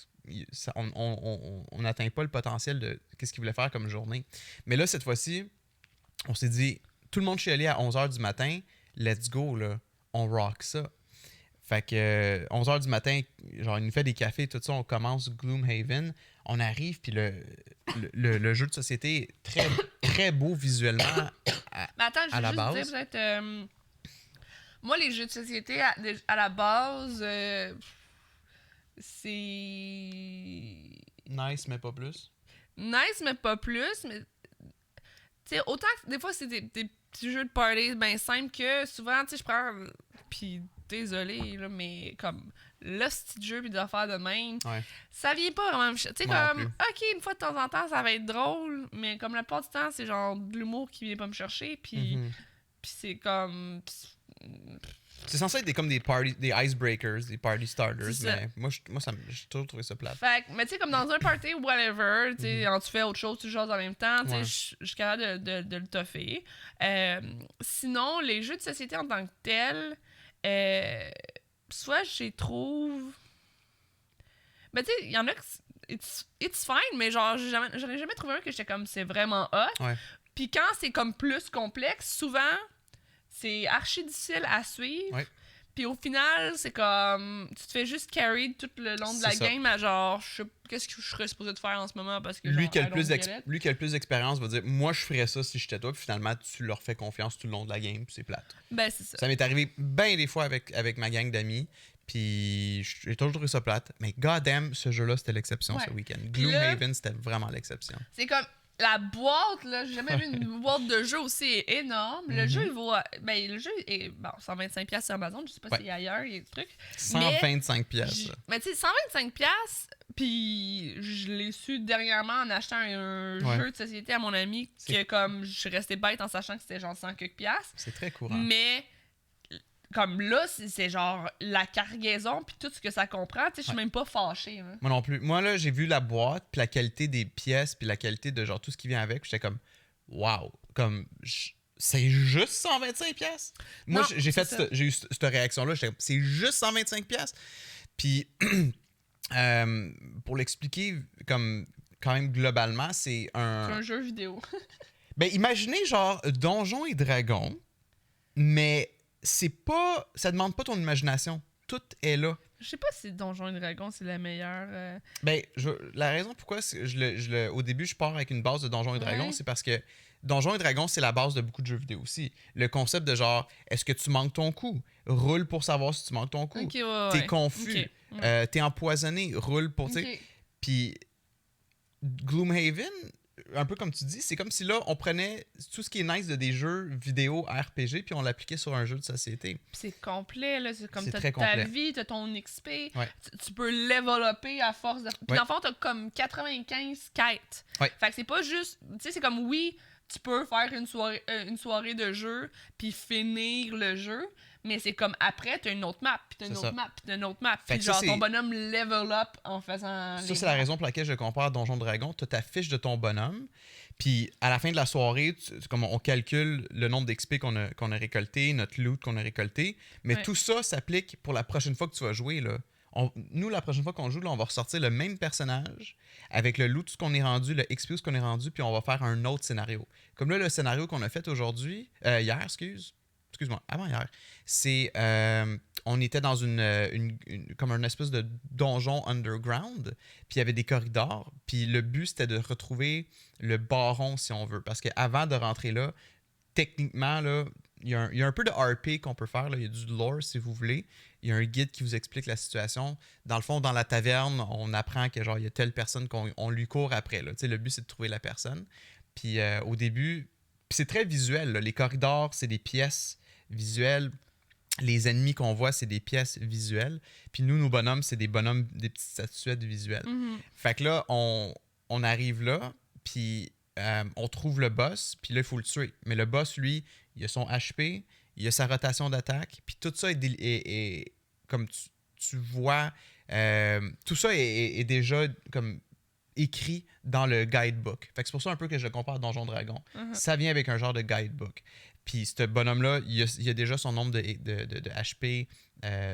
on n'atteint pas le potentiel de qu'est-ce qu'il voulait faire comme journée. Mais là, cette fois-ci, on s'est dit, tout le monde chez Ali à 11h du matin, let's go, là, on rock ça. Fait que 11h du matin, genre, il nous fait des cafés, tout ça, on commence Gloomhaven. On arrive, puis le jeu de société est très, très beau visuellement Mais attends, je veux juste dire, peut-être... moi, les jeux de société, à la base, c'est... Nice, mais pas plus. Nice, mais pas plus, mais... Tu sais, autant que des fois, c'est des petits jeux de party bien simples que souvent, tu sais, je prends... Puis... Désolé, là, mais comme le style jeu puis des affaires de même, ça vient pas vraiment. Tu sais, comme, ok, une fois de temps en temps, ça va être drôle, mais comme la plupart du temps, c'est genre de l'humour qui vient pas me chercher, puis c'est comme. C'est censé être comme des icebreakers, des party starters, mais moi, j'ai toujours trouvé ça plate. Fait mais tu sais, comme dans un party, whatever, tu sais, tu fais autre chose, tu joues en même temps, tu sais, je suis capable de le toffer. Sinon, les jeux de société en tant que tels, soit je les trouve. Mais tu sais, il y en a que it's fine, mais genre, j'en ai jamais trouvé un que j'étais comme c'est vraiment hot. Puis quand c'est comme plus complexe, souvent, c'est archi difficile à suivre. Puis au final, c'est comme. Tu te fais juste carry tout le long de la game à genre, je sais qu'est-ce que je serais supposé de faire en ce moment parce que. Lui qui a le plus d'expérience va dire, moi je ferais ça si j'étais toi, puis finalement tu leur fais confiance tout le long de la game, puis c'est plate. Ben c'est ça. Ça m'est arrivé bien des fois avec ma gang d'amis, puis j'ai toujours trouvé ça plate, mais goddamn, ce jeu-là c'était l'exception ce week-end. Gloomhaven c'était vraiment l'exception. C'est comme. La boîte, là, j'ai jamais vu une boîte de jeu aussi énorme. Le jeu, il vaut. Ben, le jeu est. Bon, 125$ sur Amazon. Je sais pas s'il y a ailleurs, il y a des trucs. 125$. Mais tu sais, 125$, puis je l'ai su dernièrement en achetant un jeu de société à mon ami, que comme je suis restée bête en sachant que c'était genre 100 quelques piastres. C'est très courant. Mais. Comme là, c'est genre la cargaison puis tout ce que ça comprend. Tu sais, je suis même pas fâchée. Hein. Moi non plus. Moi, là, j'ai vu la boîte, puis la qualité des pièces, puis la qualité de genre tout ce qui vient avec. J'étais comme, wow. Comme, c'est juste 125$. Moi, j'ai eu cette réaction-là. J'étais comme, c'est juste 125$. Puis, pour l'expliquer, comme, quand même globalement, c'est un jeu vidéo. Ben, imaginez genre Donjons et Dragons, mais c'est pas. Ça demande pas ton imagination. Tout est là. Je sais pas si Donjons et Dragons c'est la meilleure. Ben, la raison pourquoi au début je pars avec une base de Donjons et Dragons, c'est parce que Donjons et Dragons c'est la base de beaucoup de jeux vidéo aussi. Le concept de genre, est-ce que tu manques ton coup? Roule pour savoir si tu manques ton coup. T'es confus. T'es empoisonné. Roule pour. Puis Gloomhaven, un peu comme tu dis, c'est comme si là, on prenait tout ce qui est nice de des jeux vidéo RPG puis on l'appliquait sur un jeu de société. C'est complet, là. C'est comme c'est t'as ta vie, t'as ton XP. Tu peux leveloper à force de... Puis dans le fond, t'as comme 95 quêtes. Fait que c'est pas juste... Tu sais, c'est comme, oui, tu peux faire une soirée de jeu puis finir le jeu, mais c'est comme après, t'as une autre map, puis t'as une autre map, puis t'as une autre map. Puis genre, ton bonhomme level up en faisant... Ça, c'est la raison pour laquelle je compare Donjon Dragon. T'as ta fiche de ton bonhomme, puis à la fin de la soirée, comme on calcule le nombre d'XP qu'on a récolté, notre loot qu'on a récolté, mais tout ça s'applique pour la prochaine fois que tu vas jouer, là. Nous, la prochaine fois qu'on joue, là, on va ressortir le même personnage avec le loot, ce qu'on est rendu, le XP, ce qu'on est rendu, puis on va faire un autre scénario. Comme là, le scénario qu'on a fait hier, excuse-moi, avant hier, c'est on était dans comme une espèce de donjon underground, puis il y avait des corridors, puis le but c'était de retrouver le baron si on veut, parce qu'avant de rentrer là, techniquement là, il y a un peu de RP qu'on peut faire, là. Il y a du lore si vous voulez. Il y a un guide qui vous explique la situation. Dans le fond, dans la taverne, on apprend que genre il y a telle personne qu'on lui court après. Là. Le but, c'est de trouver la personne. Puis au début, c'est très visuel. Là. Les corridors, c'est des pièces visuelles. Les ennemis qu'on voit, c'est des pièces visuelles. Puis nous, nos bonhommes, c'est des bonhommes, des petites statuettes visuelles. Fait que là, on arrive là, puis on trouve le boss, puis là, il faut le tuer. Mais le boss, lui, il a son HP, il a sa rotation d'attaque, puis tout ça est comme tu vois, tout ça est déjà comme écrit dans le guidebook. Fait que c'est pour ça un peu que je le compare à Donjon Dragon. Ça vient avec un genre de guidebook. Puis ce bonhomme-là, il a déjà son nombre de HP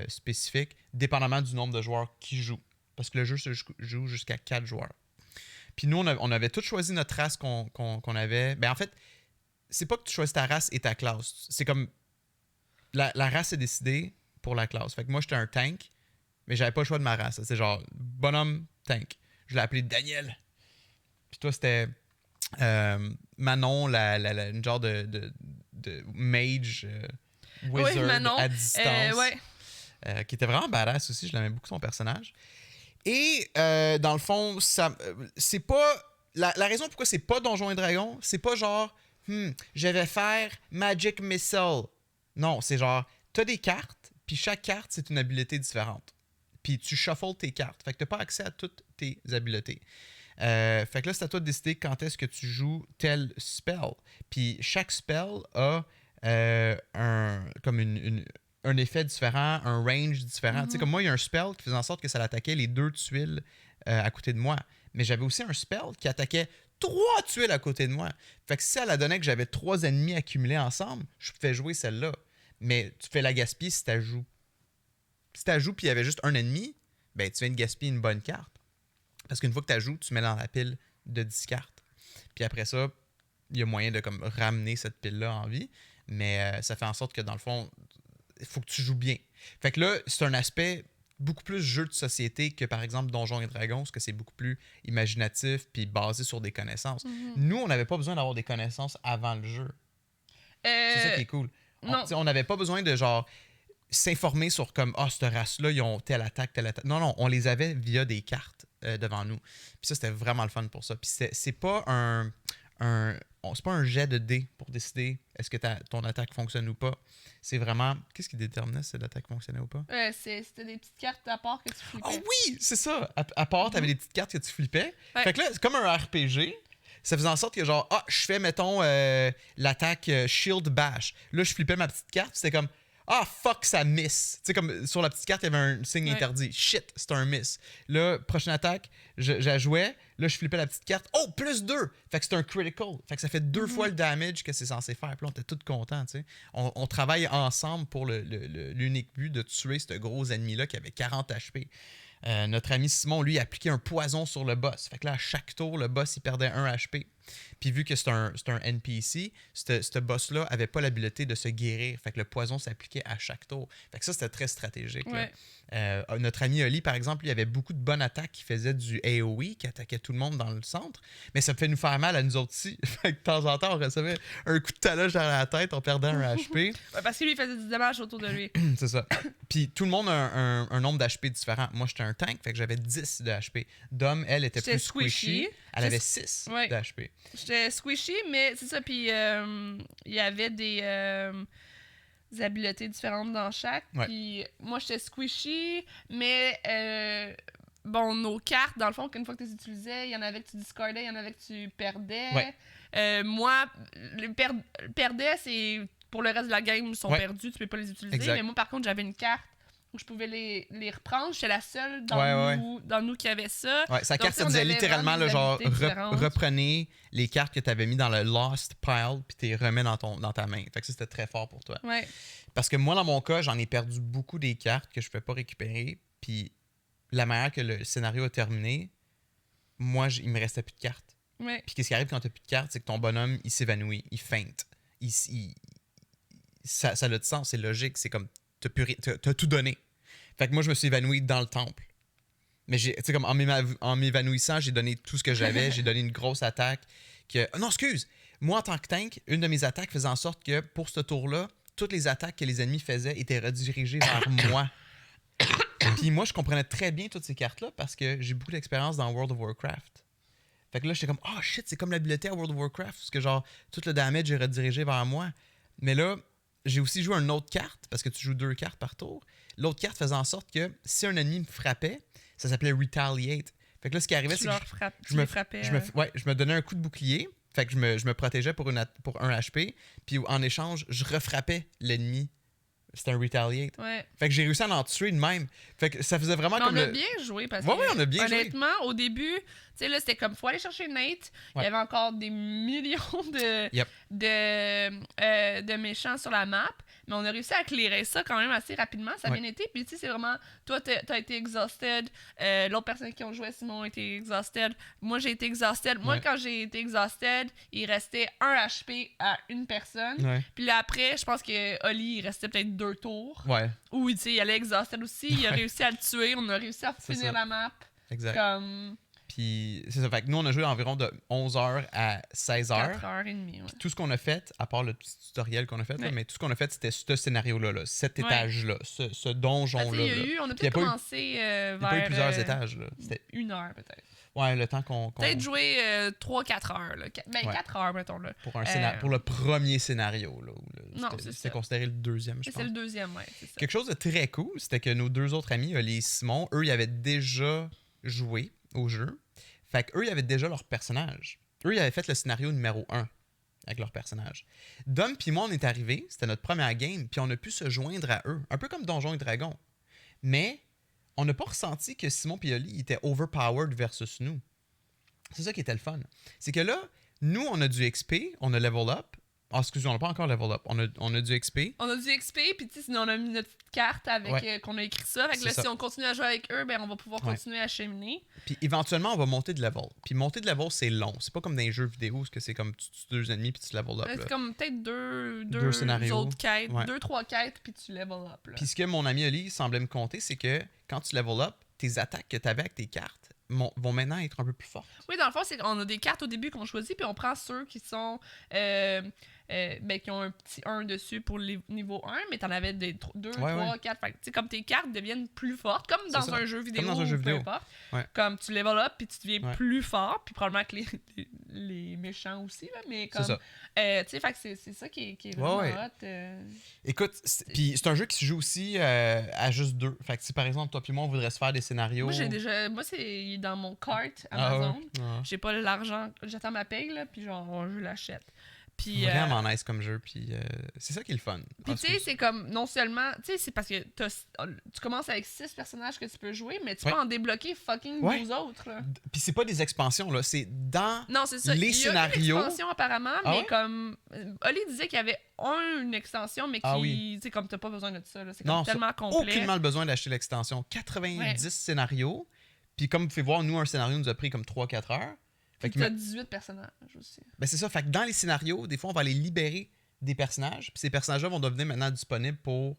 spécifique, dépendamment du nombre de joueurs qui jouent. Parce que le jeu se joue jusqu'à 4 joueurs. Puis nous, on avait tous choisi notre race qu'on avait. Ben en fait, c'est pas que tu choisis ta race et ta classe. C'est comme la race est décidée pour la classe. Fait que moi, j'étais un tank, mais j'avais pas le choix de ma race. C'est genre bonhomme tank. Je l'ai appelé Daniel. Puis toi, c'était Manon, une genre de mage wizard à distance. Qui était vraiment badass aussi. Je l'aimais beaucoup, son personnage. Et dans le fond, c'est pas. La raison pourquoi c'est pas Donjons et Dragons, c'est pas genre je vais faire Magic Missile. Non, c'est genre t'as des cartes, puis chaque carte, c'est une habileté différente. Puis tu shuffles tes cartes. Fait que t'as pas accès à toutes tes habiletés. Fait que là, c'est à toi de décider quand est-ce que tu joues tel spell. Puis chaque spell a un effet différent, un range différent. Tu sais, comme moi, il y a un spell qui faisait en sorte que ça attaquait les 2 tuiles à côté de moi. Mais j'avais aussi un spell qui attaquait 3 tuiles à côté de moi. Fait que si ça donnait que j'avais 3 ennemis accumulés ensemble, je pouvais jouer celle-là. Mais tu fais la gaspiller si tu joues. Si tu joues puis il y avait juste un ennemi, ben tu viens de gaspiller une bonne carte. Parce qu'une fois que tu joues, tu mets dans la pile de 10 cartes. Puis après ça, il y a moyen de comme ramener cette pile-là en vie. Mais ça fait en sorte que dans le fond, il faut que tu joues bien. Fait que là, c'est un aspect beaucoup plus jeu de société que par exemple Donjons et Dragons, parce que c'est beaucoup plus imaginatif puis basé sur des connaissances. Nous, on n'avait pas besoin d'avoir des connaissances avant le jeu. C'est ça qui est cool. On n'avait pas besoin de genre s'informer sur comme cette race-là, ils ont telle attaque. Non, on les avait via des cartes devant nous. Puis ça, c'était vraiment le fun pour ça. Puis c'est pas c'est pas un jet de dés pour décider est-ce que ton attaque fonctionne ou pas. C'est vraiment... Qu'est-ce qui déterminait si l'attaque fonctionnait ou pas? C'était des petites cartes à part que tu flippais. Oh oui! C'est ça! À part, t'avais des petites cartes que tu flippais. Ouais. Fait que là, c'est comme un RPG. Ça faisait en sorte que genre, je fais, mettons, l'attaque Shield Bash. Là, je flippais ma petite carte. C'était comme, fuck, ça miss. Tu sais, comme sur la petite carte, il y avait un signe interdit. Shit, c'est un miss. Là, prochaine attaque, je jouais. Là, je flippais la petite carte. Oh, +2! Fait que c'est un critical. Fait que ça fait 2 fois le damage que c'est censé faire. Puis là, on était tous contents, tu sais. On travaille ensemble pour l'unique but de tuer ce gros ennemi-là qui avait 40 HP. Notre ami Simon, lui, appliquait un poison sur le boss. Fait que là, à chaque tour, le boss, il perdait 1 HP. Puis vu que c'est un NPC, ce boss-là avait pas l'habileté de se guérir. Fait que le poison s'appliquait à chaque tour. Fait que ça, c'était très stratégique. Ouais. Notre ami Oli, par exemple, il avait beaucoup de bonnes attaques qui faisaient du AoE, qui attaquait tout le monde dans le centre. Mais ça fait nous faire mal à nous autres aussi. Fait que de temps en temps, on recevait un coup de talage dans la tête, on perdait un HP. Ouais, parce que lui, il faisait du dommage autour de lui. C'est ça. Puis tout le monde a un nombre d'HP différent. Moi, j'étais un tank, fait que j'avais 10 de HP. Dom, elle, était plus squishy. Elle avait 6 de HP. J'étais squishy, mais c'est ça. Puis il y avait des habiletés différentes dans chaque. Ouais. Puis moi, j'étais squishy, mais nos cartes, dans le fond, qu'une fois que tu les utilisais, il y en avait que tu discardais, il y en avait que tu perdais. Ouais. Moi, perdais, c'est pour le reste de la game, ils sont perdus, tu peux pas les utiliser. Exact. Mais moi, par contre, j'avais une carte où je pouvais les reprendre. J'étais la seule dans nous qui avait ça. Ouais, sa carte, ça disait littéralement, là, genre, reprenez les cartes que tu avais mis dans le Lost Pile, puis tu les remets dans ta main. Fait que ça, c'était très fort pour toi. Ouais. Parce que moi, dans mon cas, j'en ai perdu beaucoup des cartes que je ne pouvais pas récupérer. Puis la manière que le scénario a terminé, moi, il me restait plus de cartes. Ouais. Puis qu'est-ce qui arrive quand tu n'as plus de cartes, c'est que ton bonhomme, il s'évanouit, il feinte. Ça a du sens, c'est logique. C'est comme, t'as tout donné. Fait que moi, je me suis évanoui dans le temple. Mais tu sais, comme en m'évanouissant, j'ai donné tout ce que j'avais. J'ai donné une grosse attaque. Non, excuse! Moi, en tant que tank, une de mes attaques faisait en sorte que, pour ce tour-là, toutes les attaques que les ennemis faisaient étaient redirigées vers moi. Puis moi, je comprenais très bien toutes ces cartes-là parce que j'ai beaucoup d'expérience dans World of Warcraft. Fait que là, j'étais comme, shit, c'est comme l'habileté à World of Warcraft. Parce que genre, tout le damage est redirigé vers moi. Mais là, j'ai aussi joué une autre carte, parce que tu joues 2 cartes par tour. L'autre carte faisait en sorte que si un ennemi me frappait, ça s'appelait Retaliate. Fait que là, ce qui arrivait, c'est que je me donnais un coup de bouclier. Fait que je me protégeais pour 1 HP. Puis en échange, je refrappais l'ennemi. C'était un Retaliate. Ouais. Fait que j'ai réussi à en tuer de même. Fait que ça faisait vraiment comme on a bien joué parce que on a bien honnêtement, au début, tu sais là, c'était comme faut aller chercher Nate. Il y avait encore des millions de méchants sur la map, mais on a réussi à clearer ça quand même assez rapidement. Ça a bien été. Puis tu sais, c'est vraiment toi t'as été exhausted, l'autre personne qui ont joué Simon a été exhausted. Moi j'ai été exhausted. Moi quand j'ai été exhausted, il restait 1 HP à une personne. Puis là après, je pense que Oli il restait peut-être 2 tours. Ouais. Ou tu sais, il allait exhausted aussi, il a réussi à le tuer, on a réussi à finir la map. Exact. Comme... Puis c'est ça, fait que nous on a joué environ de 11h à 16h. 4h30, ouais. Tout ce qu'on a fait, à part le petit tutoriel qu'on a fait, là, mais tout ce qu'on a fait, c'était ce scénario-là, cet étage-là, ce donjon-là. On a peut-être commencé vers... Il n'y a pas eu plusieurs étages. Là. C'était 1 heure peut-être. Ouais, le temps qu'on... Peut-être jouer 3-4 heures. Là. 4 heures, mettons. Là. Pour le premier scénario. Là, non, c'était considéré le deuxième, je pense. C'est le deuxième, ouais. C'est ça. Quelque chose de très cool, c'était que nos 2 autres amis, les Simon, eux, ils avaient déjà joué au jeu. Fait qu'eux, ils avaient déjà leur personnage. Eux, ils avaient fait le scénario numéro 1 avec leur personnage. Dom puis moi, on est arrivés, c'était notre première game, puis on a pu se joindre à eux. Un peu comme Donjons et Dragons. Mais on n'a pas ressenti que Simon et Oli étaient overpowered versus nous. C'est ça qui était le fun. C'est que là, nous, on a du XP, on a level up. Ah, excusez, on n'a pas encore level up. On a du XP. On a du XP, puis tu sais, sinon on a mis notre petite carte avec qu'on a écrit ça. Fait que là, si on continue à jouer avec eux, ben on va pouvoir continuer à cheminer. Puis éventuellement, on va monter de level. Puis monter de level, c'est long. C'est pas comme dans les jeux vidéo où c'est comme tu tues 2 ennemis puis tu level up. C'est comme peut-être deux scénarios. Autres quêtes, 2-3 quêtes, puis tu level up. Là. Puis ce que mon ami Oli semblait me conter, c'est que quand tu level up, tes attaques que tu avais avec tes cartes vont maintenant être un peu plus fortes. Oui, dans le fond, on a des cartes au début qu'on choisit, puis on prend ceux qui sont... qui ont un petit 1 dessus pour les niveau 1, mais t'en avais des 2, 3, 4. Fait que, comme tes cartes deviennent plus fortes, comme dans un jeu vidéo. Comme dans un jeu vidéo. Peu importe. Comme tu level up, puis tu deviens plus fort, puis probablement que les méchants aussi, là, mais comme... tu sais, fait que c'est ça qui est vraiment hot. Écoute, puis c'est un jeu qui se joue aussi à juste 2. Fait que si par exemple, toi puis moi, on voudrait se faire des scénarios... Moi, c'est dans mon cart Amazon. J'ai pas l'argent, j'attends ma paye, là, puis genre, je l'achète. Puis, vraiment nice comme jeu, puis c'est ça qui est le fun. Puis tu sais, c'est comme, non seulement, tu sais, c'est parce que tu commences avec 6 personnages que tu peux jouer, mais tu peux en débloquer fucking 12 autres. Là. Puis c'est pas des expansions, là, c'est dans les scénarios. Il y a une expansion apparemment, mais comme, Oli disait qu'il y avait une extension, mais qui, tu sais, comme t'as pas besoin de ça, là, c'est comme tellement complet. Aucunement le besoin d'acheter l'extension. 90 scénarios, puis comme vous pouvez voir, nous, un scénario nous a pris comme 3-4 heures. Fait que tu as 18 personnages aussi. Ben c'est ça. Fait que dans les scénarios, des fois, on va aller libérer des personnages. Puis ces personnages-là vont devenir maintenant disponibles pour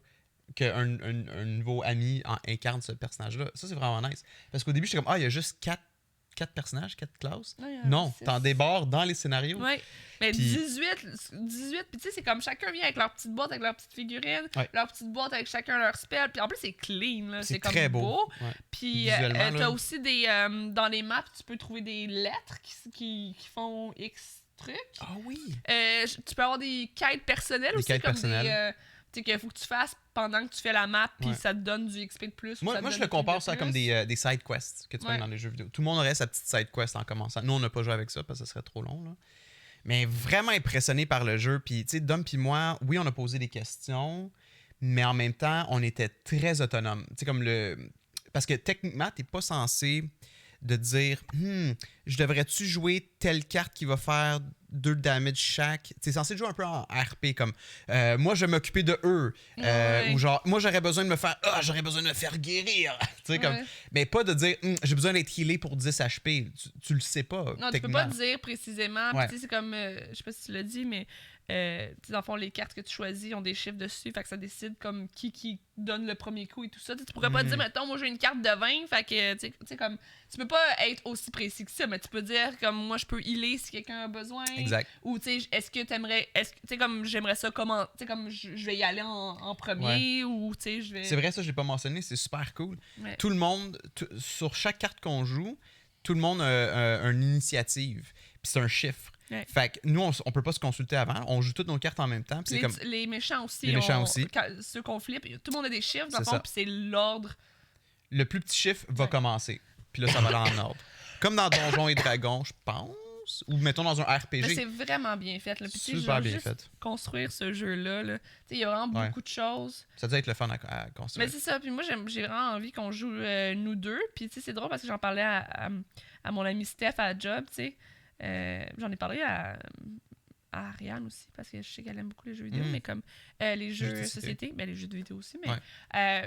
qu'un nouveau ami incarne ce personnage-là. Ça, c'est vraiment nice. Parce qu'au début, j'étais comme, il y a juste 4 personnages, 4 classes. Non, t'en débordes dans les scénarios. Oui, mais 18, puis tu sais, c'est comme chacun vient avec leur petite boîte, avec leur petite figurine, leur petite boîte avec chacun leur spell. Puis en plus, c'est clean, là. C'est comme très beau. Puis t'as aussi des... dans les maps, tu peux trouver des lettres qui font X trucs. Ah oui! Tu peux avoir des quêtes personnelles des aussi, quêtes comme personnelles. qu'il faut que tu fasses pendant que tu fais la map, puis ça te donne du XP de plus. Moi je le compare ça comme des side quests que tu fais dans les jeux vidéo. Tout le monde aurait sa petite side quest en commençant. Nous, on n'a pas joué avec ça parce que ça serait trop long, là. Mais vraiment impressionné par le jeu. Puis, tu sais, Dom puis moi, oui, on a posé des questions, mais en même temps, on était très autonomes. Tu sais, comme parce que techniquement, t'es pas censé de dire je devrais-tu jouer telle carte qui va faire 2 damage chaque. Tu es censé jouer un peu en RP comme moi je vais m'occuper de eux ou genre moi j'aurais besoin de me faire guérir. Tu sais comme mais pas de dire j'ai besoin d'être healé pour 10 HP. Tu le sais pas. Non, tu peux pas dire précisément. Tu sais c'est comme je sais pas si tu l'as dit mais dans le fond, les cartes que tu choisis ont des chiffres dessus, fait que ça décide comme qui donne le premier coup et tout ça. Tu pourrais pas dire, mettons, moi j'ai une carte de 20, fait que tu sais, comme tu peux pas être aussi précis que ça, mais tu peux dire comme moi je peux healer si quelqu'un a besoin. Exact. Ou tu sais, est-ce que t'aimerais, tu sais, comme j'aimerais ça comment, tu sais, comme je vais y aller en premier ou tu sais, je vais. C'est vrai, ça, je l'ai pas mentionné, c'est super cool. Ouais. Tout le monde, sur chaque carte qu'on joue, tout le monde a une initiative. Puis c'est un chiffre. Ouais. Fait que nous, on peut pas se consulter avant. On joue toutes nos cartes en même temps. Puis Les méchants aussi. Les méchants aussi. Ceux qu'on flippe, tout le monde a des chiffres, dans le C'est fond, ça. puis c'est l'ordre. Le plus petit chiffre va Ouais. commencer. Puis là, ça va aller en ordre. Comme dans Donjons et Dragons, je pense. Ou mettons dans un RPG. Mais c'est vraiment bien fait. Là. Puis, tu sais, Super genre, bien juste fait. construire ce jeu-là, là. Tu sais, il y a vraiment Ouais. beaucoup de choses. Ça doit être le fun à construire. Mais c'est ça. Puis moi, j'ai vraiment envie qu'on joue nous deux. Puis, tu sais, c'est drôle parce que j'en parlais à mon ami Steph à la job, tu sais. J'en ai parlé à Ariane aussi, parce que je sais qu'elle aime beaucoup les jeux vidéo, mais comme les jeux de société, ben les jeux de vidéo aussi, mais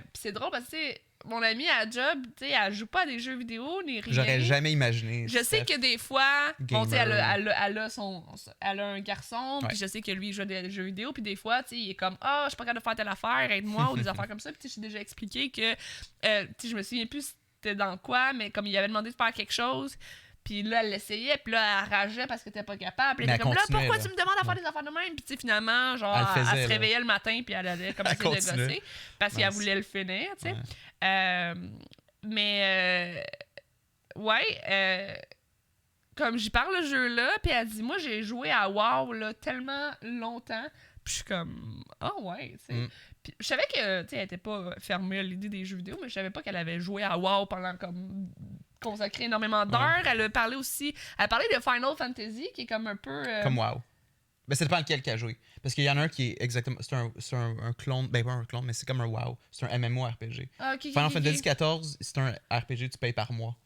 puis c'est drôle parce que mon amie à la job, tu sais, elle joue pas à des jeux vidéo ni rien. J'aurais jamais imaginé. Je sais que des fois, bon, tu sais, elle gamer. a un garçon, Ouais. puis je sais que lui, il joue à des jeux vidéo, puis des fois, tu sais, il est comme, ah, je suis pas capable de faire telle affaire, aide-moi, ou des affaires comme ça, puis tu sais, j'ai déjà expliqué que, tu sais, je me souviens plus c'était dans quoi, mais comme il avait demandé de faire quelque chose, puis là, elle l'essayait, puis là, elle rageait parce qu'elle était pas capable. Puis elle était comme, là, pourquoi tu me demandes à faire des affaires de même? Puis tu sais, finalement, genre, elle se réveillait le matin, puis elle allait comme essayer de gosser, parce qu'elle voulait le finir, tu sais. Mais, comme j'y parle le jeu-là, puis elle dit, moi, j'ai joué à WoW, là, tellement longtemps, puis je suis comme, ah ouais, tu sais. Puis je savais que, tu sais, elle était pas fermée à l'idée des jeux vidéo, mais je savais pas qu'elle avait joué à WoW pendant comme consacré énormément d'heures. Elle a parlé aussi, elle a parlé de Final Fantasy qui est comme un peu comme WoW. Ben, ça dépend lequel qui a joué. Parce qu'il y en a un qui est exactement. C'est un clone. Ben, pas un clone, mais c'est comme un WoW. C'est un MMORPG. Final Fantasy XIV, c'est un RPG, tu payes par mois.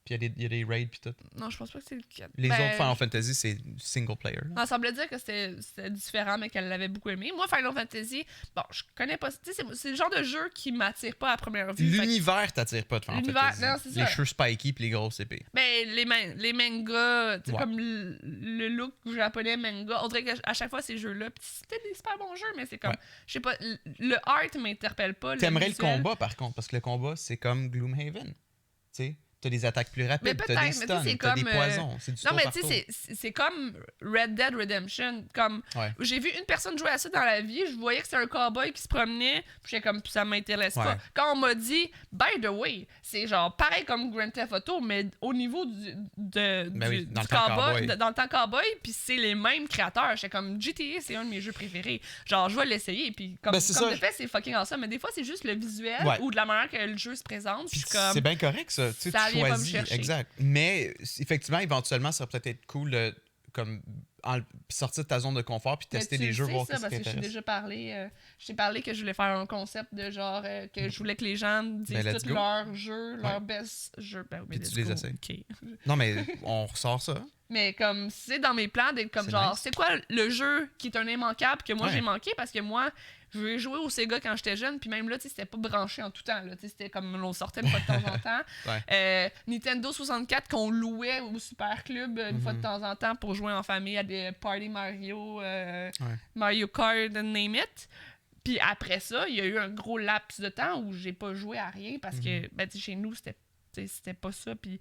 Puis il y a des raids, puis tout. Non, je pense pas que c'est le cas. Les autres Final Fantasy, c'est single player. On semblait dire que c'était différent, mais qu'elle l'avait beaucoup aimé. Moi, Final Fantasy, bon, je connais pas. Tu sais, c'est le genre de jeu qui m'attire pas à première vue. L'univers t'attire pas de Final Fantasy. Non, c'est ça. Les cheveux spiky puis les grosses épées. Ben, les mangas, tu sais, comme le look japonais manga, on dirait qu'à chaque fois, ces jeux-là, c'était des super bons jeux, mais c'est comme, je sais pas, le art m'interpelle pas. T'aimerais le combat, par contre, parce que le combat, c'est comme Gloomhaven. Tu sais, t'as des attaques plus rapides, t'as des stuns, t'as des poisons, c'est du non, mais tu sais, c'est comme Red Dead Redemption. Comme, j'ai vu une personne jouer à ça dans la vie, je voyais que c'était un cowboy qui se promenait, puis j'étais comme, ça m'intéresse pas. Quand on m'a dit, by the way, c'est genre pareil comme Grand Theft Auto, mais au niveau du cowboy, dans le temps cowboy, puis c'est les mêmes créateurs. J'étais comme, GTA, c'est un de mes jeux préférés. Genre, je vais l'essayer, puis comme de fait, c'est fucking awesome, mais des fois, c'est juste le visuel ou de la manière que le jeu se présente. Puis comme, c'est bien correct, ça. Tu choisis, exact. Mais effectivement, éventuellement, ça pourrait être cool de comme sortir de ta zone de confort puis tester des jeux, voir qu'est-ce qui t'intéresse. Je t'ai parlé que je voulais faire un concept de genre que je voulais que les gens disent tous leurs jeux, leurs best jeux. Ben, puis tu les essaies. Okay. Non, mais on ressort ça. Mais comme c'est dans mes plans d'être comme genre, c'est quoi le jeu qui est un immanquable que moi j'ai manqué parce que moi, je voulais jouer au Sega quand j'étais jeune, puis même là, tu sais, c'était pas branché en tout temps. Là, c'était comme on sortait une fois de temps en temps. Nintendo 64 qu'on louait au Super Club une fois de temps en temps pour jouer en famille à des Party Mario, Mario Kart, name it. Puis après ça, il y a eu un gros laps de temps où j'ai pas joué à rien parce que ben, chez nous, c'était pas ça. Puis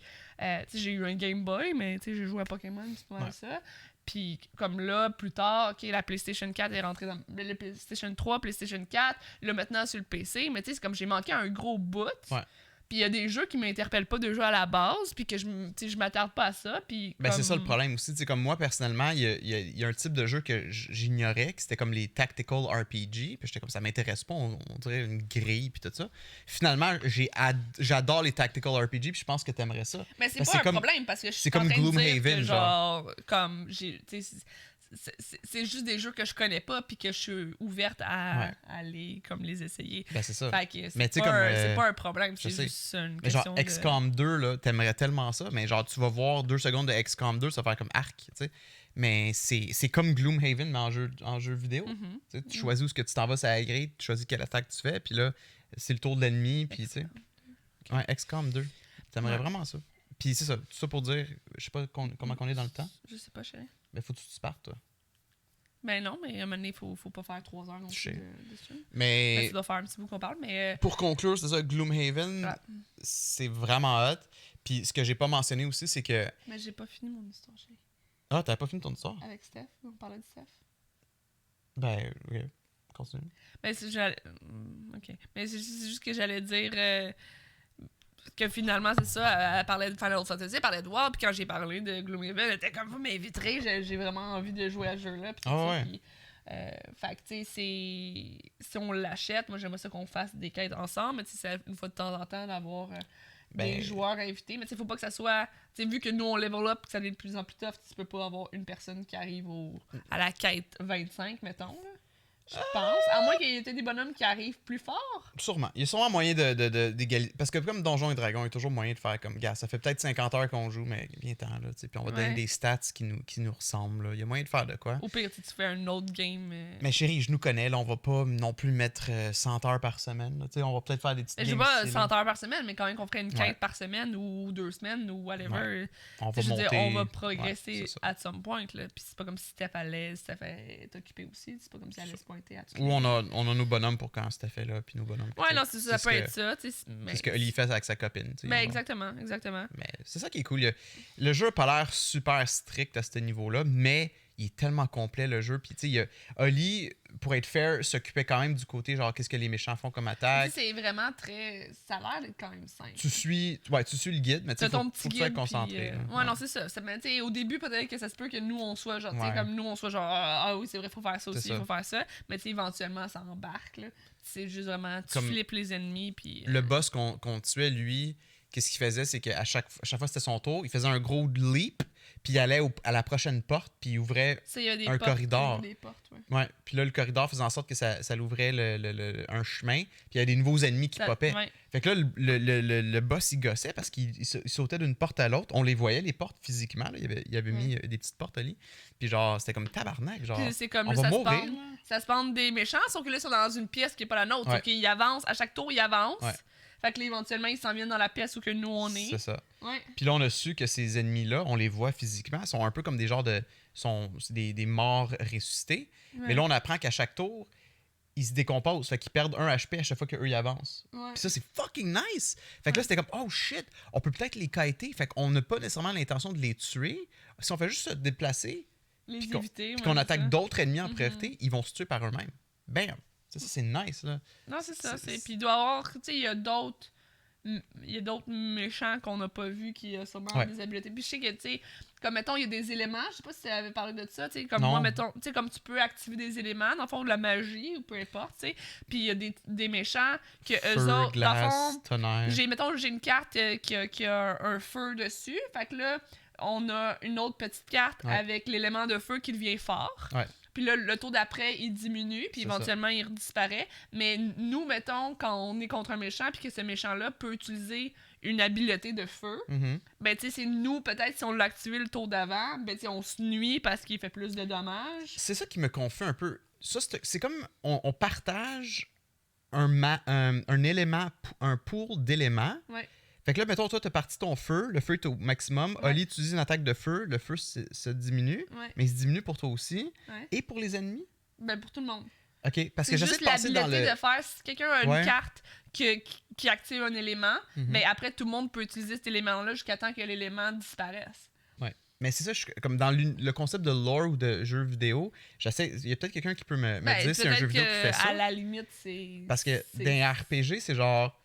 j'ai eu un Game Boy, mais j'ai joué à Pokémon, c'est pas mal ça. Puis comme là, plus tard, OK, la PlayStation 4 est rentrée dans le PlayStation 3, PlayStation 4, là maintenant sur le PC, mais tu sais, c'est comme j'ai manqué un gros bout. Puis il y a des jeux qui m'interpellent pas de jeu à la base, puis que je m'attarde pas à ça. Puis ben, c'est ça le problème aussi. T'sais, comme moi, personnellement, il y a un type de jeu que j'ignorais, que c'était comme les Tactical RPG. Puis j'étais comme, ça m'intéresse pas, on dirait une grille, puis tout ça. Finalement, j'adore les Tactical RPG, puis je pense que t'aimerais ça. Mais c'est pas un problème, parce que je suis en train de dire que genre, comme, c'est juste des jeux que je connais pas puis que je suis ouverte à aller comme les essayer. Ben c'est ça. Fait que mais c'est pas un problème, c'est juste une question genre XCOM 2 là, t'aimerais tellement ça, mais genre tu vas voir 2 secondes de XCOM 2, ça va faire comme arc, tu sais. Mais c'est comme Gloomhaven mais en jeu vidéo. Tu choisis où ce que tu t'en vas, ça grille, tu choisis quelle attaque tu fais, puis là c'est le tour de l'ennemi, puis tu sais. Ouais, XCOM 2. T'aimerais vraiment ça. Puis c'est ça, tout ça pour dire, je sais pas comment on est dans le temps. Je sais pas, chérie. Ben, faut que tu te partes, toi. Ben non, mais à un moment donné, faut pas faire 3 heures non plus de stream. Mais... Ben, tu dois faire un petit bout qu'on parle, mais... Pour conclure, c'est ça, Gloomhaven, c'est vraiment hot. Puis ce que j'ai pas mentionné aussi, c'est que... Mais j'ai pas fini mon histoire, chérie. Ah, t'avais pas fini ton histoire? Avec Steph, on parlait de Steph. Ben, ok, continue. Ben, OK. Mais c'est juste que j'allais dire... que finalement, c'est ça, elle parlait de Final Fantasy, elle parlait de WoW, puis quand j'ai parlé de Gloomhaven, elle était comme, vous m'inviterez, j'ai vraiment envie de jouer à ce jeu-là. Puis ouais. Puis, fait que, tu sais, si on l'achète, moi, j'aimerais ça qu'on fasse des quêtes ensemble, mais tu sais, c'est une fois de temps en temps d'avoir des joueurs invités. Mais tu sais, faut pas que ça soit, tu sais, vu que nous, on level up, que ça devient de plus en plus tough, tu peux pas avoir une personne qui arrive à la quête 25, mettons, là. Je pense. À moins qu'il y ait des bonhommes qui arrivent plus fort. Sûrement. Il y a sûrement moyen d'égaliser. Parce que comme Donjons et Dragons, il y a toujours moyen de faire comme, gars, ça fait peut-être 50 heures qu'on joue, mais bien temps, là, tu sais. Puis on va donner des stats qui nous ressemblent, là. Il y a moyen de faire de quoi. Au pire, tu fais un autre game. Mais chérie, je nous connais, là. On va pas non plus mettre 100 heures par semaine, tu sais. On va peut-être faire des petites Je games. sais pas ici, 100 heures par semaine, mais quand même qu'on ferait une quête par semaine ou 2 semaines ou whatever. Ouais. On va je veux monter. dire, on va progresser ouais, at some point, là. Puis c'est pas comme si Steph est occupée aussi. C'est pas comme si elle allait se pointer à tout. Ou on a nos bonhommes pour quand c'était fait là, puis nos bonhommes. Ouais, non, c'est ça, ça peut être ça. C'est ce que Oli fait avec sa copine. Mais exactement. Mais c'est ça qui est cool. Le jeu n'a pas l'air super strict à ce niveau-là, mais il est tellement complet le jeu. Puis tu sais, Oli, pour être fair, s'occupait quand même du côté genre qu'est-ce que les méchants font comme attaque. C'est vraiment très. Ça a l'air d'être quand même simple. Tu suis le guide, mais tu sais, faut que tu sois concentré. Ouais, non, c'est ça. Au début, peut-être que ça se peut que nous, on soit genre, comme nous, on soit genre, ah oui, c'est vrai, faut faire ça aussi, faut faire ça. Mais tu sais, éventuellement, ça embarque, là. C'est juste vraiment, tu flippes les ennemis, puis. Le boss qu'on tuait, lui, qu'est-ce qu'il faisait, c'est qu'à chaque fois c'était son tour, il faisait un gros leap, puis il allait à la prochaine porte, puis il ouvrait un corridor. Des portes, ouais. Puis là, le corridor faisait en sorte que ça l'ouvrait un chemin, puis il y avait des nouveaux ennemis qui popaient. Ouais. Fait que là, le boss, il gossait parce qu'il sautait d'une porte à l'autre. On les voyait, les portes, physiquement. Là. Il avait mis des petites portes au lit. Puis genre, c'était comme tabarnak. Genre, puis c'est comme on va mourir. Ça se pend des méchants, sauf que là, ils sont dans une pièce qui n'est pas la nôtre. Ouais. Ils avancent, à chaque tour, ils avancent. Ouais. Fait que là, éventuellement, ils s'en viennent dans la pièce où que nous, on est. C'est ça. Ouais. Puis là, on a su que ces ennemis-là, on les voit physiquement. Ils sont un peu comme des genres de... C'est des morts ressuscités. Ouais. Mais là, on apprend qu'à chaque tour, ils se décomposent. Fait qu'ils perdent 1 HP à chaque fois qu'eux, ils avancent. Ouais. Puis ça, c'est fucking nice! Fait que là, c'était comme, oh shit, on peut peut-être les kiter. Fait qu'on n'a pas nécessairement l'intention de les tuer. Si on fait juste se déplacer, les éviter, puis qu'on attaque d'autres ennemis en priorité, ils vont se tuer par eux-mêmes. Bam! Ça, c'est nice, là. Non, c'est ça. Puis il doit y avoir... Tu sais, il y a d'autres méchants qu'on n'a pas vus qui ont sûrement des habiletés. Puis je sais que, tu sais, comme, mettons, il y a des éléments, je sais pas si tu avais parlé de ça, tu sais, comme moi, mettons, tu sais, comme tu peux activer des éléments, dans le fond, de la magie, ou peu importe, tu sais. Puis il y a des méchants que eux autres, glace, dans le fond, tonnerre. mettons, j'ai une carte qui a un feu dessus, fait que là, on a une autre petite carte avec l'élément de feu qui devient fort. Ouais. Puis là, le tour d'après, il diminue, puis éventuellement, il redisparaît. Mais nous, mettons, quand on est contre un méchant, puis que ce méchant-là peut utiliser une habileté de feu, ben, tu sais, c'est nous, peut-être, si on l'a activé le tour d'avant, ben, tu sais, on se nuit parce qu'il fait plus de dommages. C'est ça qui me confie un peu. Ça, c'est comme on partage un élément, un pool d'éléments. Ouais. Fait que là, mettons, toi, t'as parti ton feu, le feu est au maximum. Ouais. Oli utilise une attaque de feu, le feu se diminue, mais il se diminue pour toi aussi. Ouais. Et pour les ennemis? Ben, pour tout le monde. OK, parce que j'essaie de passer dans le... de faire, si quelqu'un a une carte qui active un élément, ben après, tout le monde peut utiliser cet élément-là jusqu'à temps que l'élément disparaisse. Ouais. Mais c'est ça, comme dans le concept de lore ou de jeu vidéo, il y a peut-être quelqu'un qui peut me dire si c'est un jeu vidéo qui fait ça. À la limite, c'est... Parce que dans un RPG, c'est genre...